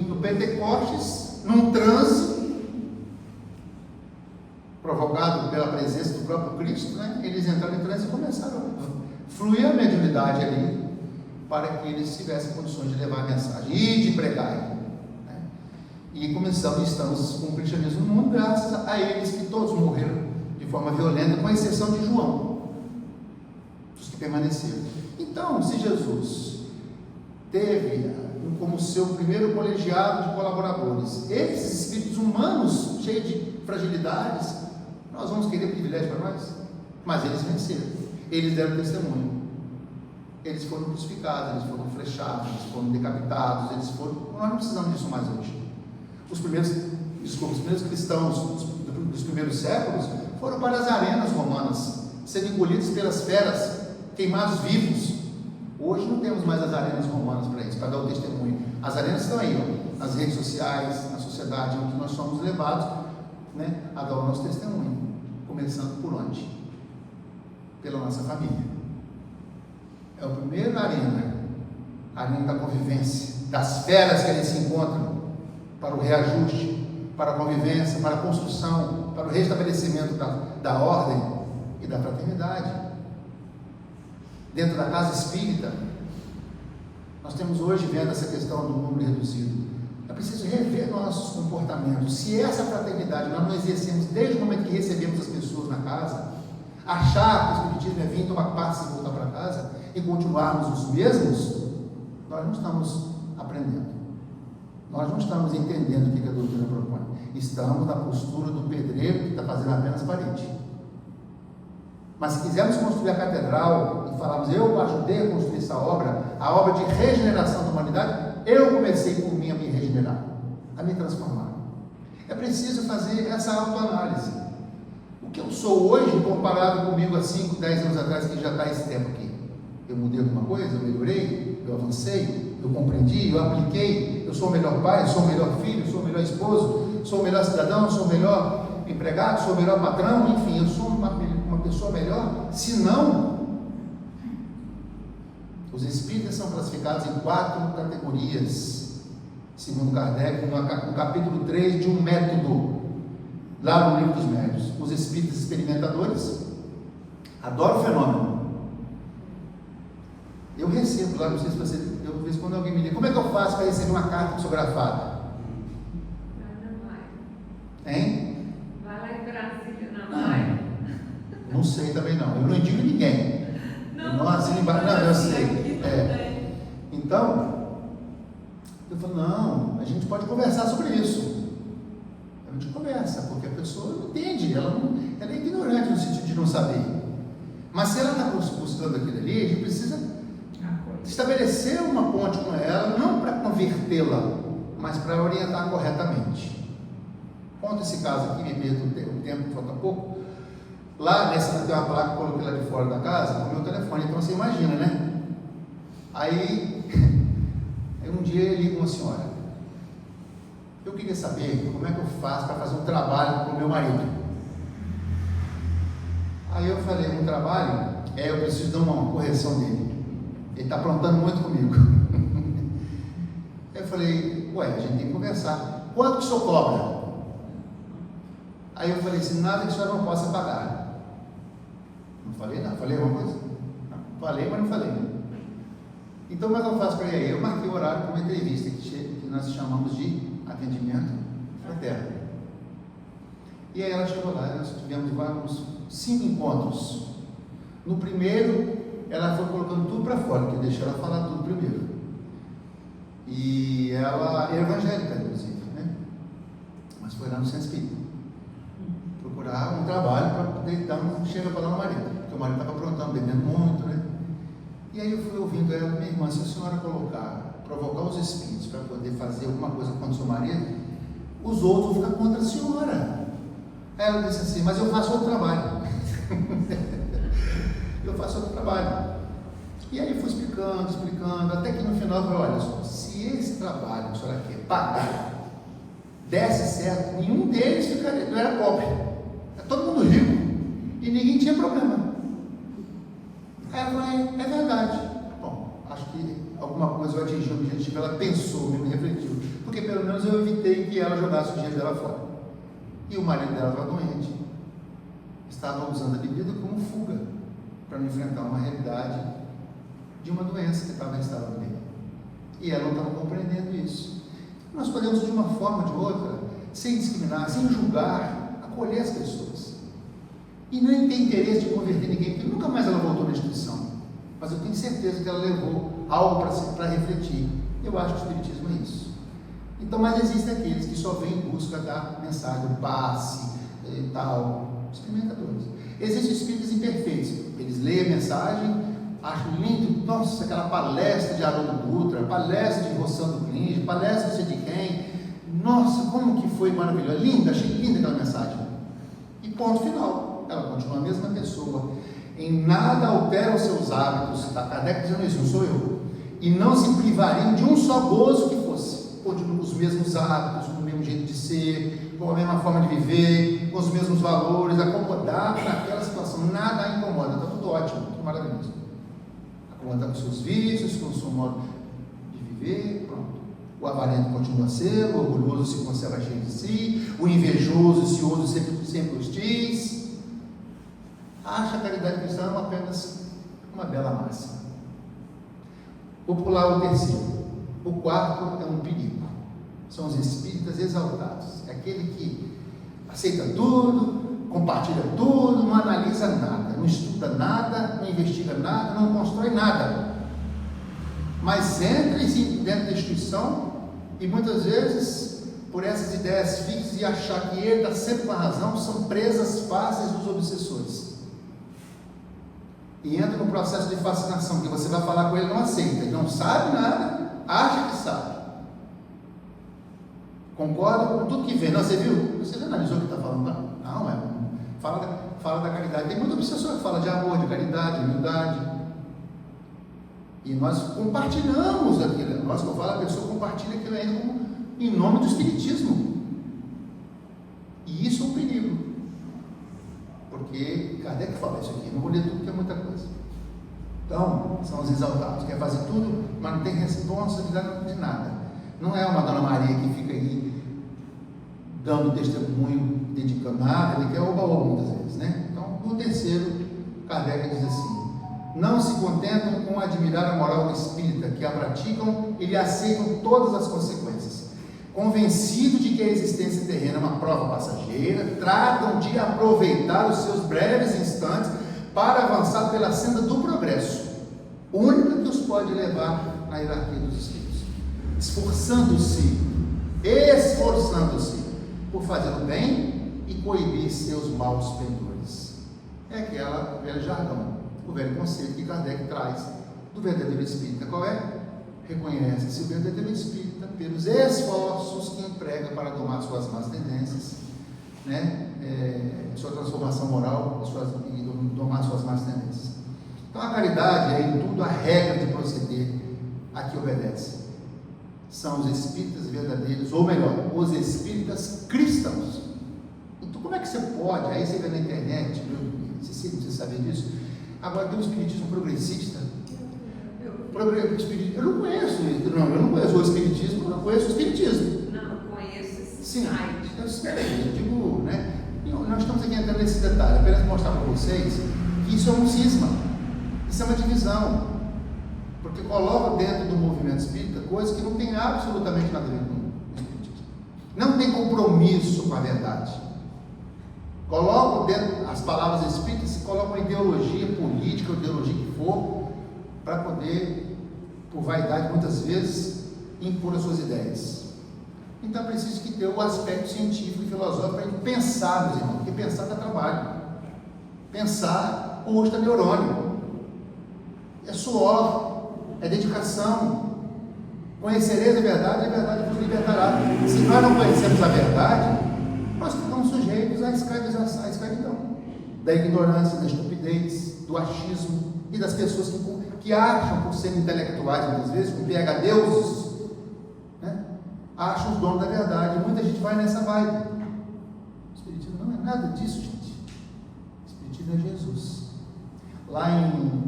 no Pentecostes, num transe, pela presença do próprio Cristo, né? Eles entraram em transe e começaram a fluir a mediunidade ali, para que eles tivessem condições de levar a mensagem e de pregar. Né? E estamos com o cristianismo no mundo, graças a eles que todos morreram de forma violenta, com exceção de João, dos que permaneceram. Então, se Jesus teve como seu primeiro colegiado de colaboradores esses espíritos humanos cheios de fragilidades, nós vamos querer privilégio para nós? Mas eles venceram, eles deram testemunho, eles foram crucificados, eles foram flechados, eles foram decapitados, nós não precisamos disso mais hoje. Os primeiros cristãos dos primeiros séculos foram para as arenas romanas, sendo engolidos pelas feras, queimados vivos. Hoje não temos mais as arenas romanas para isso, para dar o testemunho. As arenas estão aí, ó, nas redes sociais, na sociedade, onde nós somos levados, né, a dar o nosso testemunho. Começando por onde? Pela nossa família. É o primeiro arena da convivência, das feras que eles se encontram, para o reajuste, para a convivência, para a construção, para o restabelecimento da ordem e da fraternidade. Dentro da casa espírita, nós temos hoje, vendo essa questão do número reduzido, é preciso rever nossos comportamentos. Se essa fraternidade nós não exercemos desde o momento que recebemos as pessoas na casa, achar que o Espiritismo é vir tomar passe e voltar para casa e continuarmos os mesmos, nós não estamos aprendendo, nós não estamos entendendo o que a doutrina propõe. Estamos na postura do pedreiro que está fazendo apenas parede. Mas se quisermos construir a catedral e falarmos, eu ajudei a construir essa obra, a obra de regeneração da humanidade, eu comecei por mim a me regenerar, a me transformar. É preciso fazer essa autoanálise. O que eu sou hoje, comparado comigo há 5, 10 anos atrás, que já está esse tempo aqui? Eu mudei alguma coisa? Eu melhorei? Eu avancei? Eu compreendi? Eu apliquei? Eu sou o melhor pai? Eu sou o melhor filho? Eu sou o melhor esposo? Sou o melhor cidadão? Eu sou o melhor empregado? Sou o melhor patrão? Enfim, eu sou uma pessoa melhor? Se não, os espíritas são classificados em 4 categorias, segundo Kardec, no capítulo 3 de Um Método, lá no Livro dos Médiuns. Os espíritas experimentadores, adoro o fenômeno. Eu recebo lá, não sei se você, eu vejo quando alguém me liga, como é que eu faço para receber uma carta psicografada? Hein? Vai lá em Brasília, na Maia. Não sei também não, eu não indico ninguém. Não assino embaixo, não, eu sei. Então, eu falo, não, a gente pode conversar sobre isso. A gente conversa, porque a pessoa não entende, ela é ignorante no sentido de não saber. Mas se ela está buscando aquilo ali, a gente precisa estabelecer uma ponte com ela, não para convertê-la, mas para orientar corretamente. Conta esse caso aqui, me perdo o tempo, falta pouco. Lá nessa tem uma placa que eu coloquei lá de fora da casa, com o meu telefone, então você imagina, né? Aí um dia ele liga uma senhora. Eu queria saber como é que eu faço para fazer um trabalho com o meu marido. Aí eu falei, um trabalho? Eu preciso dar uma correção dele. Ele está aprontando muito comigo. Eu falei, a gente tem que conversar. Quanto que o senhor cobra? Aí eu falei assim, nada que a senhora não possa pagar. Não falei nada, falei alguma coisa? Não, falei, mas não falei. Então, como é que eu faço para ir aí? Eu marquei o horário para uma entrevista que nós chamamos de atendimento fraterno. E aí ela chegou lá, nós tivemos uns 5 encontros. No primeiro, ela foi colocando tudo para fora, que deixou ela falar tudo primeiro. E ela é evangélica, inclusive, né? Mas foi lá no Centro Espírita procurar um trabalho para poder dar um chega para dar no marido, porque o marido estava aprontando, bebendo muito, né? E aí eu fui ouvindo ela, minha irmã, se a senhora provocar os espíritos para poder fazer alguma coisa contra o seu marido, os outros vão ficar contra a senhora. Aí ela disse assim, mas eu faço outro trabalho. Eu faço outro trabalho. E aí eu fui explicando, até que no final eu falei, olha só, se esse trabalho que a senhora quer pagar desse certo, nenhum deles ficaria, não era pobre, era todo mundo rico, e ninguém tinha problema. Aí eu falei, é verdade. Bom, acho que alguma coisa eu atingi o objetivo, ela pensou, me refletiu, porque pelo menos eu evitei que ela jogasse o dinheiro dela fora. E o marido dela estava doente. estava usando a bebida como fuga para não enfrentar uma realidade de uma doença que estava instalada nele. E ela não estava compreendendo isso. Nós podemos, de uma forma ou de outra, sem discriminar, sem julgar, acolher as pessoas. E nem ter interesse de converter ninguém, porque nunca mais ela voltou na instituição. Mas eu tenho certeza que ela levou algo para refletir. Eu acho que o Espiritismo é isso. Então, mas existem aqueles que só vêm em busca da mensagem, do passe e tal, experimentadores. Existem espíritos imperfeitos. Eles leem a mensagem, acham lindo, nossa, aquela palestra de Haroldo Dutra, palestra de Rossano Clinge, palestra de sei de quem, nossa, como que foi maravilhoso, linda, achei linda aquela mensagem. E ponto final, ela continua a mesma pessoa, em nada altera os seus hábitos, está Kardec dizendo isso, não sou eu, e não se privariam de um só gozo que fosse, continuam com os mesmos hábitos, com o mesmo jeito de ser, com a mesma forma de viver, com os mesmos valores, acomodado naquela situação, nada a incomoda, está tudo ótimo, tudo maravilhoso. Acomodar com seus vícios, com o seu modo de viver, pronto. O avarento continua a ser, o orgulhoso se conserva cheio de si, o invejoso, ansioso sempre hostis. Acha a caridade cristã apenas uma bela máxima. Vou pular o terceiro. O quarto é um perigo. São os espíritas exaltados. É aquele que aceita tudo, compartilha tudo, não analisa nada, não estuda nada, não investiga nada, não constrói nada. Mas entra dentro da instituição e muitas vezes, por essas ideias fixas e achar que ele está sempre com a razão, são presas fáceis dos obsessores. E entra no processo de fascinação, que você vai falar com ele, não aceita, ele não sabe nada, acha que sabe. Concorda com tudo que vê. Não, você viu? Você já analisou o que está falando? Não, fala da caridade. Tem muito obsessor que fala de amor, de caridade, de humildade. E nós compartilhamos aquilo. Nós que eu falo, a pessoa compartilha aquilo ainda como em nome do Espiritismo. E isso é um perigo. Porque Kardec fala isso aqui. Não vou ler tudo porque é muita coisa. Então, são os exaltados. Quer fazer tudo, mas não tem responsabilidade de nada. Não é uma Dona Maria que fica aí dando testemunho, dedicando nada, ele quer oba-oba muitas vezes, né? Então, o terceiro, Kardec diz assim: não se contentam com admirar a moral espírita, que a praticam e lhe aceitam todas as consequências. Convencido de que a existência terrena é uma prova passageira, tratam de aproveitar os seus breves instantes para avançar pela senda do progresso, única que os pode levar na hierarquia dos espíritos, esforçando-se por fazer o bem e coibir seus maus pendores. É aquela velha jargão, o velho conceito que Kardec traz do verdadeiro espírita. Qual é? Reconhece-se o verdadeiro espírita pelos esforços que emprega para domar suas más tendências, né? Sua transformação moral e domar suas más tendências. Então a caridade é em tudo a regra de proceder a que obedece. São os espíritas verdadeiros, ou melhor, os espíritas cristãos. Então como é que você pode, aí você vê na internet, você sabe disso, agora tem um espiritismo progressista. Eu não conheço o espiritismo, eu não conheço o espiritismo. Não, conheço esse Sim, site. espera aí, eu digo, né? Nós estamos aqui entrando nesse detalhe, apenas mostrar para vocês que isso é um cisma, isso é uma divisão, porque coloca dentro do movimento espírita coisas que não tem absolutamente nada a ver com o espiritismo, não tem compromisso com a verdade. Colocam dentro as palavras espíritas, se colocam uma ideologia política, ideologia que for, para poder, por vaidade muitas vezes, impor as suas ideias. Então é preciso que ter o aspecto científico e filosófico para a gente pensar, meus irmãos, porque pensar dá trabalho. Pensar custa neurônio, é suor, é dedicação. Conhecereis a verdade vos libertará. Se nós não conhecemos a verdade, nós ficamos sujeitos à escravidão, da ignorância, da estupidez, do achismo e das pessoas que acham, por serem intelectuais muitas vezes, com PhDs, né? Acham os donos da verdade. Muita gente vai nessa vibe. O Espiritismo não é nada disso, gente. O Espiritismo é Jesus. Lá em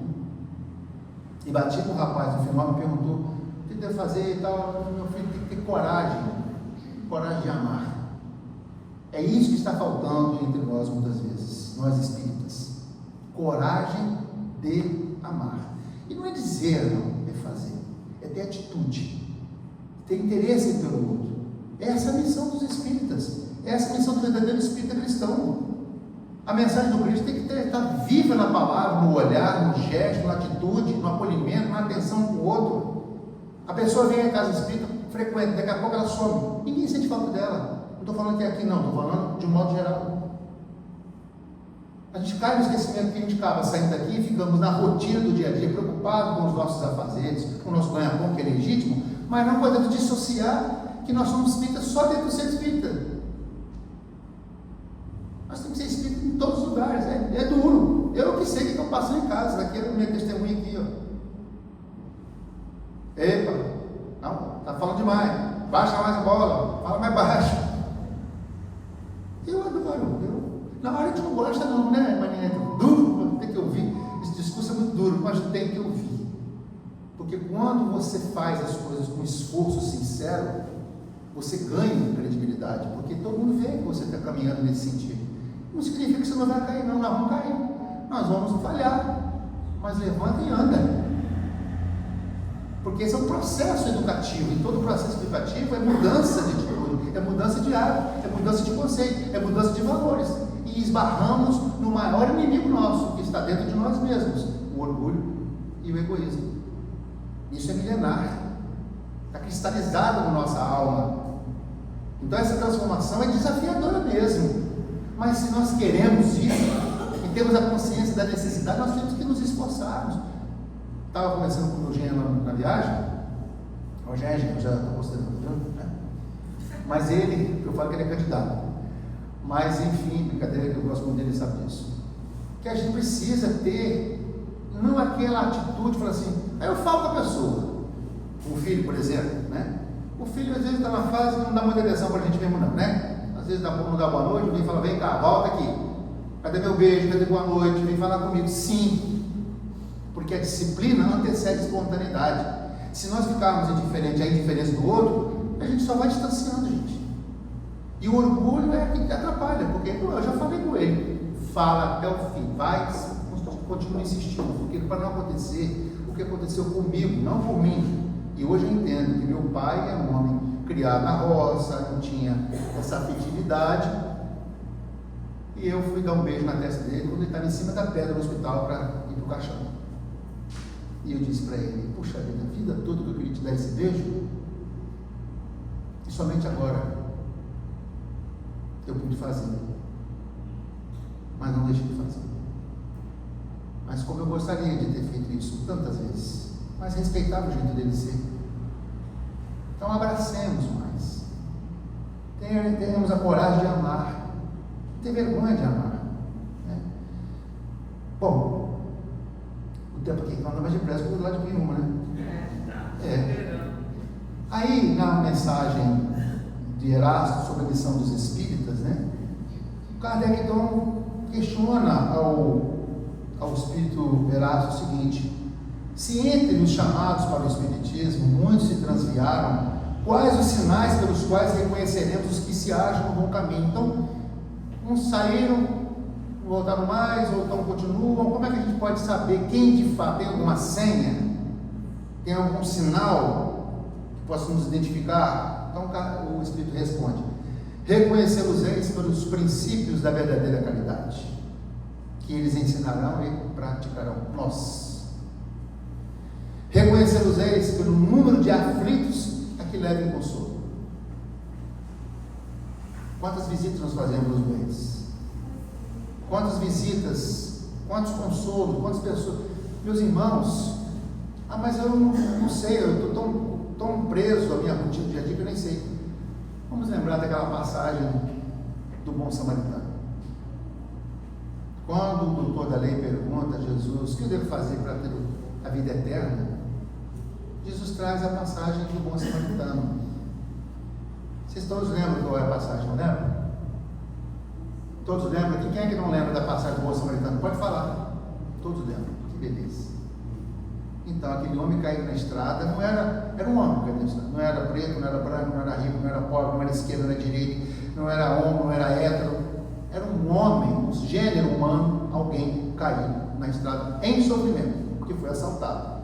Ibatima, um rapaz no final me perguntou: o que devo fazer e tal? Meu filho tem que ter coragem de amar. É isso que está faltando entre nós muitas vezes. nós espíritas. Coragem de amar. E não é dizer, não, é fazer. É ter atitude. Ter interesse pelo outro. Essa é a missão dos espíritas. Essa é a missão do verdadeiro espírita cristão. A mensagem do Cristo tem que estar viva na palavra, no olhar, no gesto, na atitude, no acolhimento, na atenção com o outro. A pessoa vem à casa espírita, frequenta, daqui a pouco ela some. Ninguém sente falta dela. Não estou falando que é aqui não, estou falando de um modo geral. A gente cai no esquecimento que a gente acaba saindo daqui e ficamos na rotina do dia a dia, preocupados com os nossos afazeres, com o nosso ganha-pão, que é legítimo, mas não podemos dissociar que nós somos espíritas só dentro do ser espírita. Nós temos que ser espírita em todos os lugares, é duro. Eu que sei o que eu passo em casa, aqui é a minha testemunha aqui, ó. Epa, não, está falando demais, baixa mais a bola, fala mais baixo. Eu adoro, na hora de não gosta não, né, Maninha? Duro, tem que ouvir. Esse discurso é muito duro, mas tem que ouvir. Porque quando você faz as coisas com esforço sincero, você ganha credibilidade, porque todo mundo vê que você está caminhando nesse sentido. Não significa que você não vai cair, não, nós vamos cair, nós vamos falhar, mas levanta e anda. Porque esse é um processo educativo, e todo processo educativo é mudança de atitude, é mudança de hábito, é mudança de conceito, é mudança de valores. E esbarramos no maior inimigo nosso, que está dentro de nós mesmos, o orgulho e o egoísmo. Isso é milenar, está cristalizado na nossa alma. Então essa transformação é desafiadora mesmo. Mas se nós queremos isso, e temos a consciência da necessidade, nós temos que nos esforçarmos. Estava conversando com o Eugênio na viagem. O Eugênio, já estou considerando, né? Mas ele, eu falo que ele é candidato. Mas enfim, brincadeira, que eu gosto muito dele, sabe disso. Que a gente precisa ter, não aquela atitude de falar assim, aí eu falo com a pessoa. O filho, por exemplo, né? O filho às vezes está na fase que não dá muita atenção para a gente mesmo não, né? Às vezes não dá boa noite, alguém fala, vem cá, volta aqui. Cadê meu beijo? Cadê boa noite? Vem falar comigo. Sim. Porque a disciplina antecede a espontaneidade. Se nós ficarmos indiferentes à indiferença do outro, a gente só vai distanciando, gente. E o orgulho é que atrapalha, porque eu já falei com ele, fala até o fim, vai, continua insistindo, porque para não acontecer o que aconteceu comigo, não por mim. E hoje eu entendo que meu pai é um homem criado na roça, não tinha essa afetividade, e eu fui dar um beijo na testa dele quando ele estava em cima da pedra no hospital para ir para o caixão. E eu disse para ele, puxa vida, a vida toda que eu queria te dar esse beijo, e somente agora eu pude fazer, mas não deixei de fazer. Mas como eu gostaria de ter feito isso tantas vezes, mas respeitava o jeito dele ser. Então abracemos mais, tenhamos a coragem de amar, não ter vergonha de amar, né? Bom, o tempo aqui não anda mais depressa que o lado de nenhuma, né? Aí na mensagem de Erasto sobre a missão dos espíritas, né? O Kardec então questiona ao espírito Erasto o seguinte: se entre os chamados para o espiritismo muitos se transviaram, quais os sinais pelos quais reconheceremos os que se acham no bom caminho? Então, uns saíram, não voltaram mais, ou então continuam. Como é que a gente pode saber quem de fato tem alguma senha, tem algum sinal que possa nos identificar? Então o Espírito responde: reconhecê-los pelos princípios da verdadeira caridade, que eles ensinarão e praticarão. Nós reconhecê-los pelo número de aflitos a que levem consolo. Quantas visitas nós fazemos aos doentes? Quantas visitas, quantos consolos, quantas pessoas? Meus irmãos, mas eu não sei, eu estou tão preso à minha rotina do dia a dia que eu nem sei. Vamos lembrar daquela passagem do bom samaritano. Quando o doutor da lei pergunta a Jesus: o que eu devo fazer para ter a vida eterna? Jesus traz a passagem do bom samaritano. Vocês todos lembram qual é a passagem, não lembram? Todos lembram? Quem é que não lembra da passagem do bom samaritano? Pode falar. Todos lembram. Que beleza. Então aquele homem caído na estrada era um homem caído na estrada. Não era preto, não era branco, não era rico, não era pobre, não era esquerdo, não era direito, não era homem, não era hétero. Era um homem irmãos, gênero humano, alguém caiu na estrada em sofrimento, porque foi assaltado.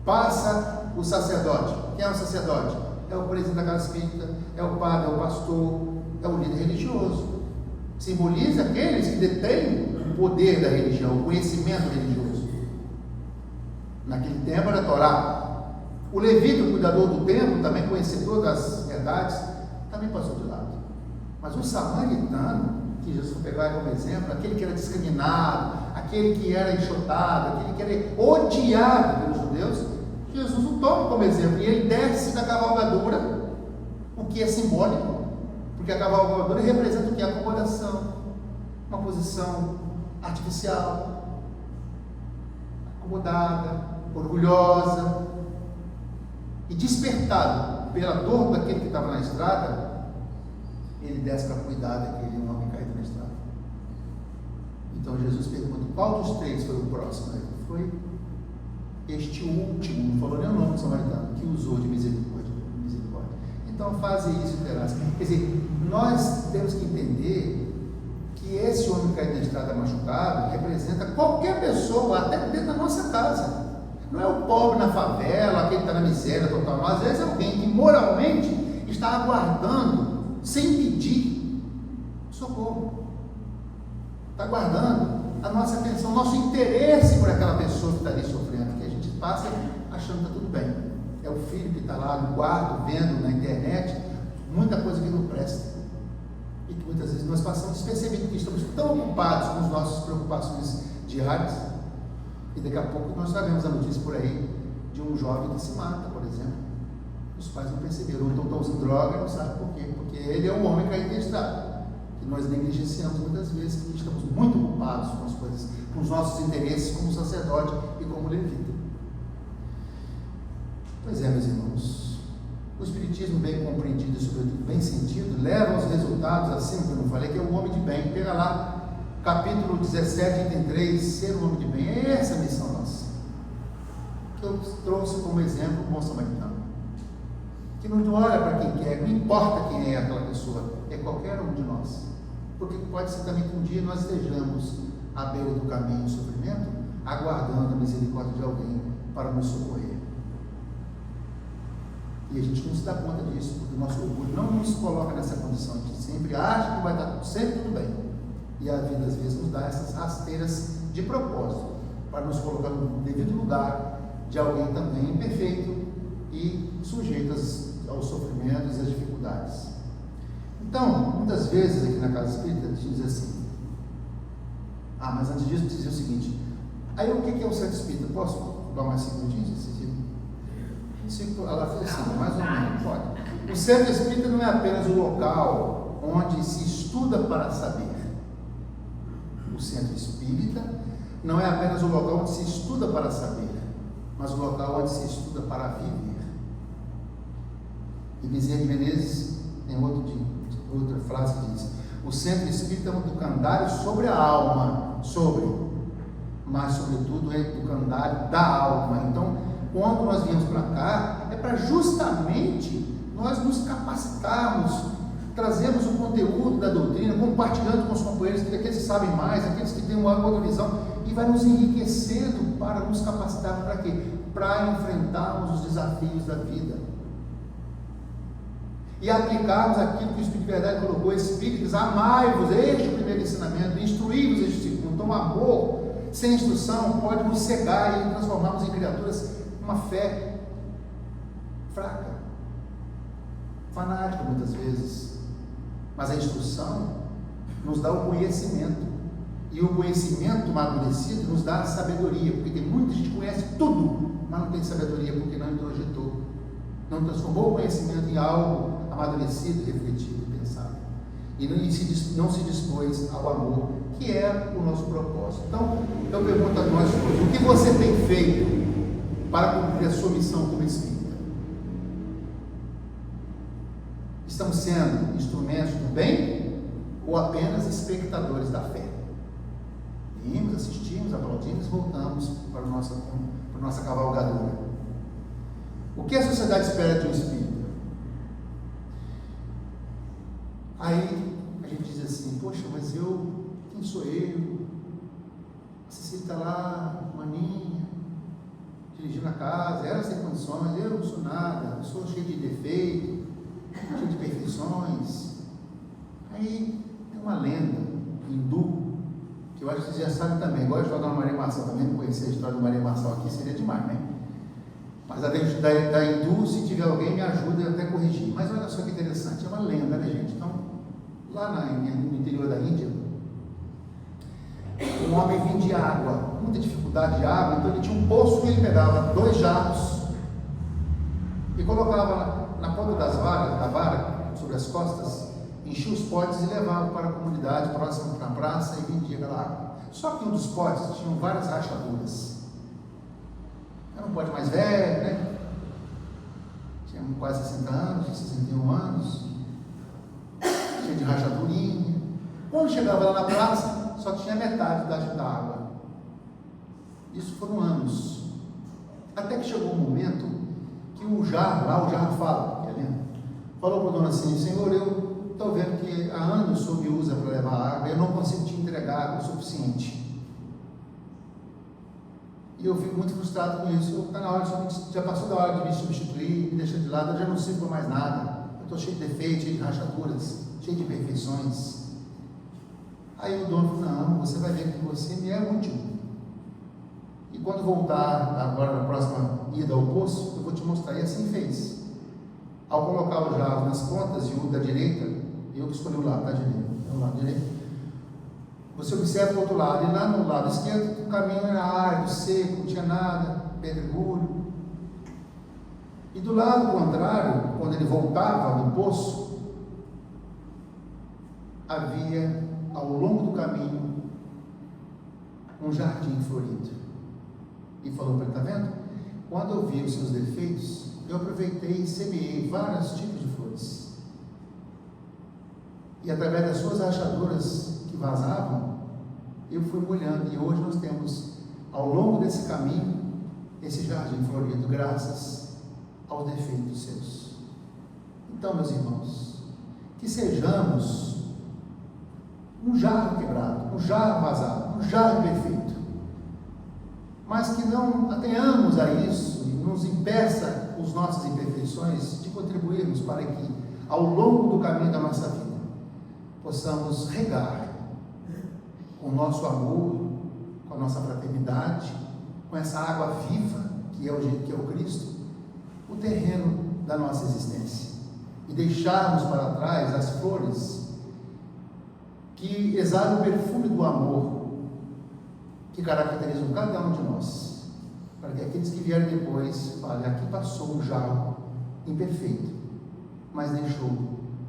Passa o sacerdote. Quem é o sacerdote? É o presidente da casa espírita, é o padre, é o pastor, é o líder religioso. Simboliza aqueles que detêm o poder da religião, o conhecimento religioso. Naquele tempo era a Torá. O levita, o cuidador do templo, também conhecedor das verdades, também passou de lado. Mas o samaritano, que Jesus pegou como exemplo, aquele que era discriminado, aquele que era enxotado, aquele que era odiado pelos judeus, Jesus o toma como exemplo, e ele desce da cavalgadura, o que é simbólico, porque a cavalgadura representa o que? Acomodação, uma posição artificial, acomodada, orgulhosa, e despertado pela dor daquele que estava na estrada, ele desce para cuidar daquele homem caído na estrada. Então Jesus pergunta: qual dos três foi o próximo? Ele foi este último, não falou nem o nome do samaritano, que usou de misericórdia. Então faze isso e terás. Quer dizer, nós temos que entender que esse homem caído na estrada machucado representa qualquer pessoa, até dentro da nossa casa. Não é o pobre na favela, aquele que está na miséria total, não. Às vezes é alguém que moralmente está aguardando, sem pedir socorro, está aguardando a nossa atenção, nosso interesse por aquela pessoa que está ali sofrendo, que a gente passa achando que está tudo bem. É o filho que está lá no quarto, vendo na internet muita coisa que não presta, e que muitas vezes nós passamos despercebido, que estamos tão ocupados com as nossas preocupações diárias, e daqui a pouco nós sabemos a notícia por aí de um jovem que se mata, por exemplo. Os pais não perceberam, ou estão usando droga, não sabem por quê, porque ele é um homem caído em estrada, que nós negligenciamos muitas vezes, porque estamos muito ocupados com as coisas, com os nossos interesses como sacerdote e como levita. Pois é, meus irmãos, o Espiritismo bem compreendido e sobretudo bem sentido leva aos resultados acima que eu não falei, que é o homem de bem. Pega lá capítulo 17, item 3, ser um homem de bem. É essa a missão nossa, que eu trouxe como exemplo o bom samaritano, que não olha para quem quer, não importa quem é aquela pessoa, é qualquer um de nós, porque pode ser também que um dia nós estejamos à beira do caminho do sofrimento, aguardando a misericórdia de alguém para nos socorrer, e a gente não se dá conta disso, porque o nosso orgulho não nos coloca nessa condição. A gente sempre acha que vai estar sempre tudo bem, e a vida às vezes nos dá essas rasteiras de propósito, para nos colocar no devido lugar de alguém também imperfeito e sujeito aos sofrimentos e às dificuldades. Então, muitas vezes aqui na casa espírita a gente diz assim: mas antes disso dizia o seguinte, aí o que é o centro espírita? Posso dar mais 5 minutinhos nesse dia? Ela fez assim, mais ou menos, pode. O centro espírita não é apenas o local onde se estuda para saber. O centro espírita não é apenas o local onde se estuda para saber, mas o local onde se estuda para viver. E Bezerra de Menezes tem outra frase que diz: o centro espírita é um educandário sobre a alma, mas sobretudo é educandário da alma. Então, quando nós viemos para cá, é para justamente nós nos capacitarmos, trazermos o conteúdo da doutrina, compartilhando com os companheiros, aqueles que sabem mais, aqueles que têm uma outra visão, e vai nos enriquecendo para nos capacitar para quê? Para enfrentarmos os desafios da vida e aplicarmos aquilo que o Espírito de Verdade colocou: espíritos, amai-vos, este é o primeiro ensinamento, instruí-vos este segundo. Então, o amor sem instrução pode nos cegar e transformarmos em criaturas com uma fé fraca, fanática muitas vezes. Mas a instrução nos dá o conhecimento, e o conhecimento amadurecido nos dá a sabedoria, porque tem muita gente que conhece tudo, mas não tem sabedoria porque não introjetou, não transformou o conhecimento em algo amadurecido, refletido e pensado, e não se dispôs ao amor, que é o nosso propósito. Então, eu pergunto a nós todos: o que você tem feito para cumprir a sua missão como espírita? Estamos sendo instrumentos do bem ou apenas espectadores da fé? Vimos, assistimos, aplaudimos, voltamos para a nossa cavalgadura. O que a sociedade espera de um espírita? Aí a gente diz assim: poxa, mas o quem sou eu? A Cecília está lá, maninha, dirigindo a casa, ela sem condições, eu não sou nada, eu sou cheio de defeito, cheio de imperfeições. Aí tem uma lenda hindu, que eu acho que vocês já sabem também, igual a história da Maria Marçal, também não conhecer a história da Maria Marçal aqui seria demais, né? Mas a da hindu, se tiver alguém, me ajuda a até corrigir. Mas olha só que interessante, é uma lenda, né, gente? Então, lá no interior da Índia, um homem vendia água, muita dificuldade de água, então ele tinha um poço que ele pegava 2 jarros e colocava na ponta da vara, sobre as costas, enchia os potes e levava para a comunidade próxima à praça e vendia aquela água. Só que um dos potes tinha várias rachaduras. Era um pote mais velho, né? Tinha quase 60 anos, 61 anos, cheio de rachadurinha. Quando chegava lá na praça, só tinha metade da água. Isso foram anos. Até que chegou um momento que o jarro fala, falou para o dono assim: Senhor, eu estou vendo que há anos o senhor me usa para levar água, eu não consigo te entregar água o suficiente. E eu fico muito frustrado com isso. Está na hora, já passou da hora de me substituir, me deixar de lado, eu já não sirvo mais nada. Eu estou cheio de defeitos, cheio de rachaduras, cheio de imperfeições. Aí o dono falou: não, você vai ver que você me é útil. E quando voltar agora na próxima ida ao poço, eu vou te mostrar. E assim fez. Ao colocar o jarro nas pontas e o da direita, eu que escolhi o lado da direita, o lado direito, você observa o outro lado, e lá no lado esquerdo o caminho era árido, seco, não tinha nada, pedregulho. E do lado contrário, quando ele voltava do poço, havia ao longo do caminho um jardim florido. E falou para ele: está vendo? Quando eu vi os seus defeitos, eu aproveitei e semeei vários tipos de flores. E através das suas rachaduras que vazavam, eu fui molhando. E hoje nós temos, ao longo desse caminho, esse jardim florido, graças aos defeitos seus. Então, meus irmãos, que sejamos um jarro quebrado, um jarro vazado, um jarro imperfeito, mas que não atenhamos a isso e nos impeça as nossas imperfeições de contribuirmos para que, ao longo do caminho da nossa vida, possamos regar com o nosso amor, com a nossa fraternidade, com essa água viva que é o Cristo, o terreno da nossa existência, e deixarmos para trás as flores que exalam o perfume do amor que caracterizam cada um de nós, para que aqueles que vierem depois falem: aqui passou um jarro imperfeito, mas deixou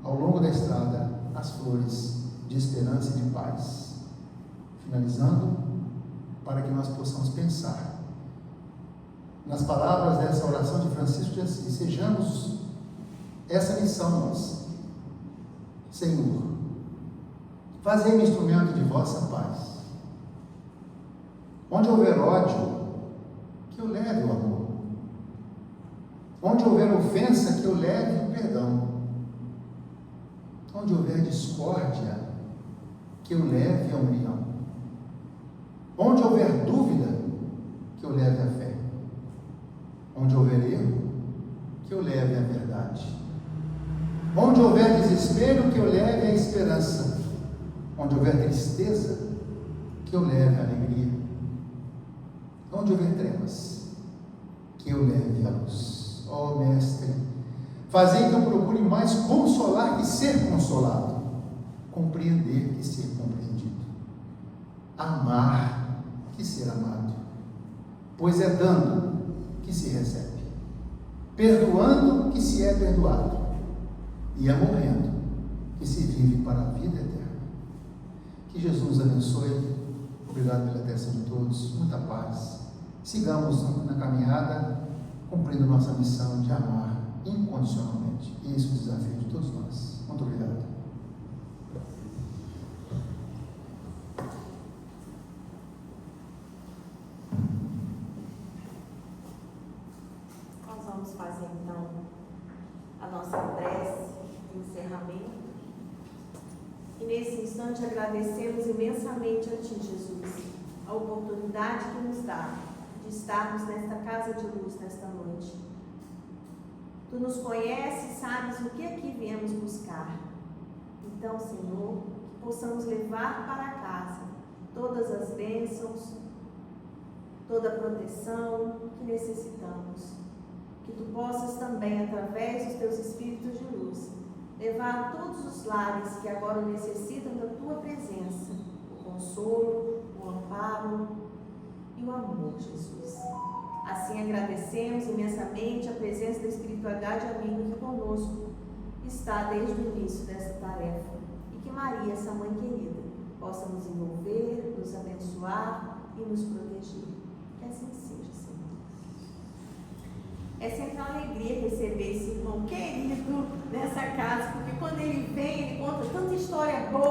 ao longo da estrada as flores de esperança e de paz. Finalizando, para que nós possamos pensar nas palavras dessa oração de Francisco de Assis, sejamos essa missão nossa: Senhor, fazei-me instrumento de vossa paz. Onde houver ódio, que eu leve o amor. Onde houver ofensa, que eu leve o perdão. Onde houver discórdia, que eu leve a união. Onde houver dúvida, que eu leve a fé. Onde houver erro, que eu leve a verdade. Onde houver desespero, que eu leve a esperança. Onde houver tristeza, que eu leve a alegria. Onde houver trevas, que eu leve a luz. Ó Mestre, fazei que eu procure mais consolar que ser consolado, compreender que ser compreendido, amar que ser amado, pois é dando que se recebe, perdoando que se é perdoado, e é morrendo que se vive para a vida eterna. Que Jesus abençoe. Obrigado pela atenção de todos, muita paz. Sigamos na caminhada, cumprindo nossa missão de amar incondicionalmente. Esse é o desafio de todos nós. Muito obrigado. Nós vamos fazer então a nossa prece de encerramento. E nesse instante agradecemos imensamente a Ti, Jesus, a oportunidade que nos dá de estarmos nesta casa de luz nesta noite. Tu nos conheces, sabes o que aqui viemos buscar. Então, Senhor, que possamos levar para casa todas as bênçãos, toda a proteção que necessitamos. Que Tu possas também, através dos Teus Espíritos de luz, levar a todos os lares que agora necessitam da Tua presença, o consolo, o amparo e o amor, Jesus. Assim agradecemos imensamente a presença da espiritualidade amiga que conosco está desde o início dessa tarefa. E que Maria, essa mãe querida, possa nos envolver, nos abençoar e nos proteger. Que assim seja, Senhor. É sempre uma alegria receber esse irmão querido nessa casa, porque quando ele vem, ele conta tanta história boa.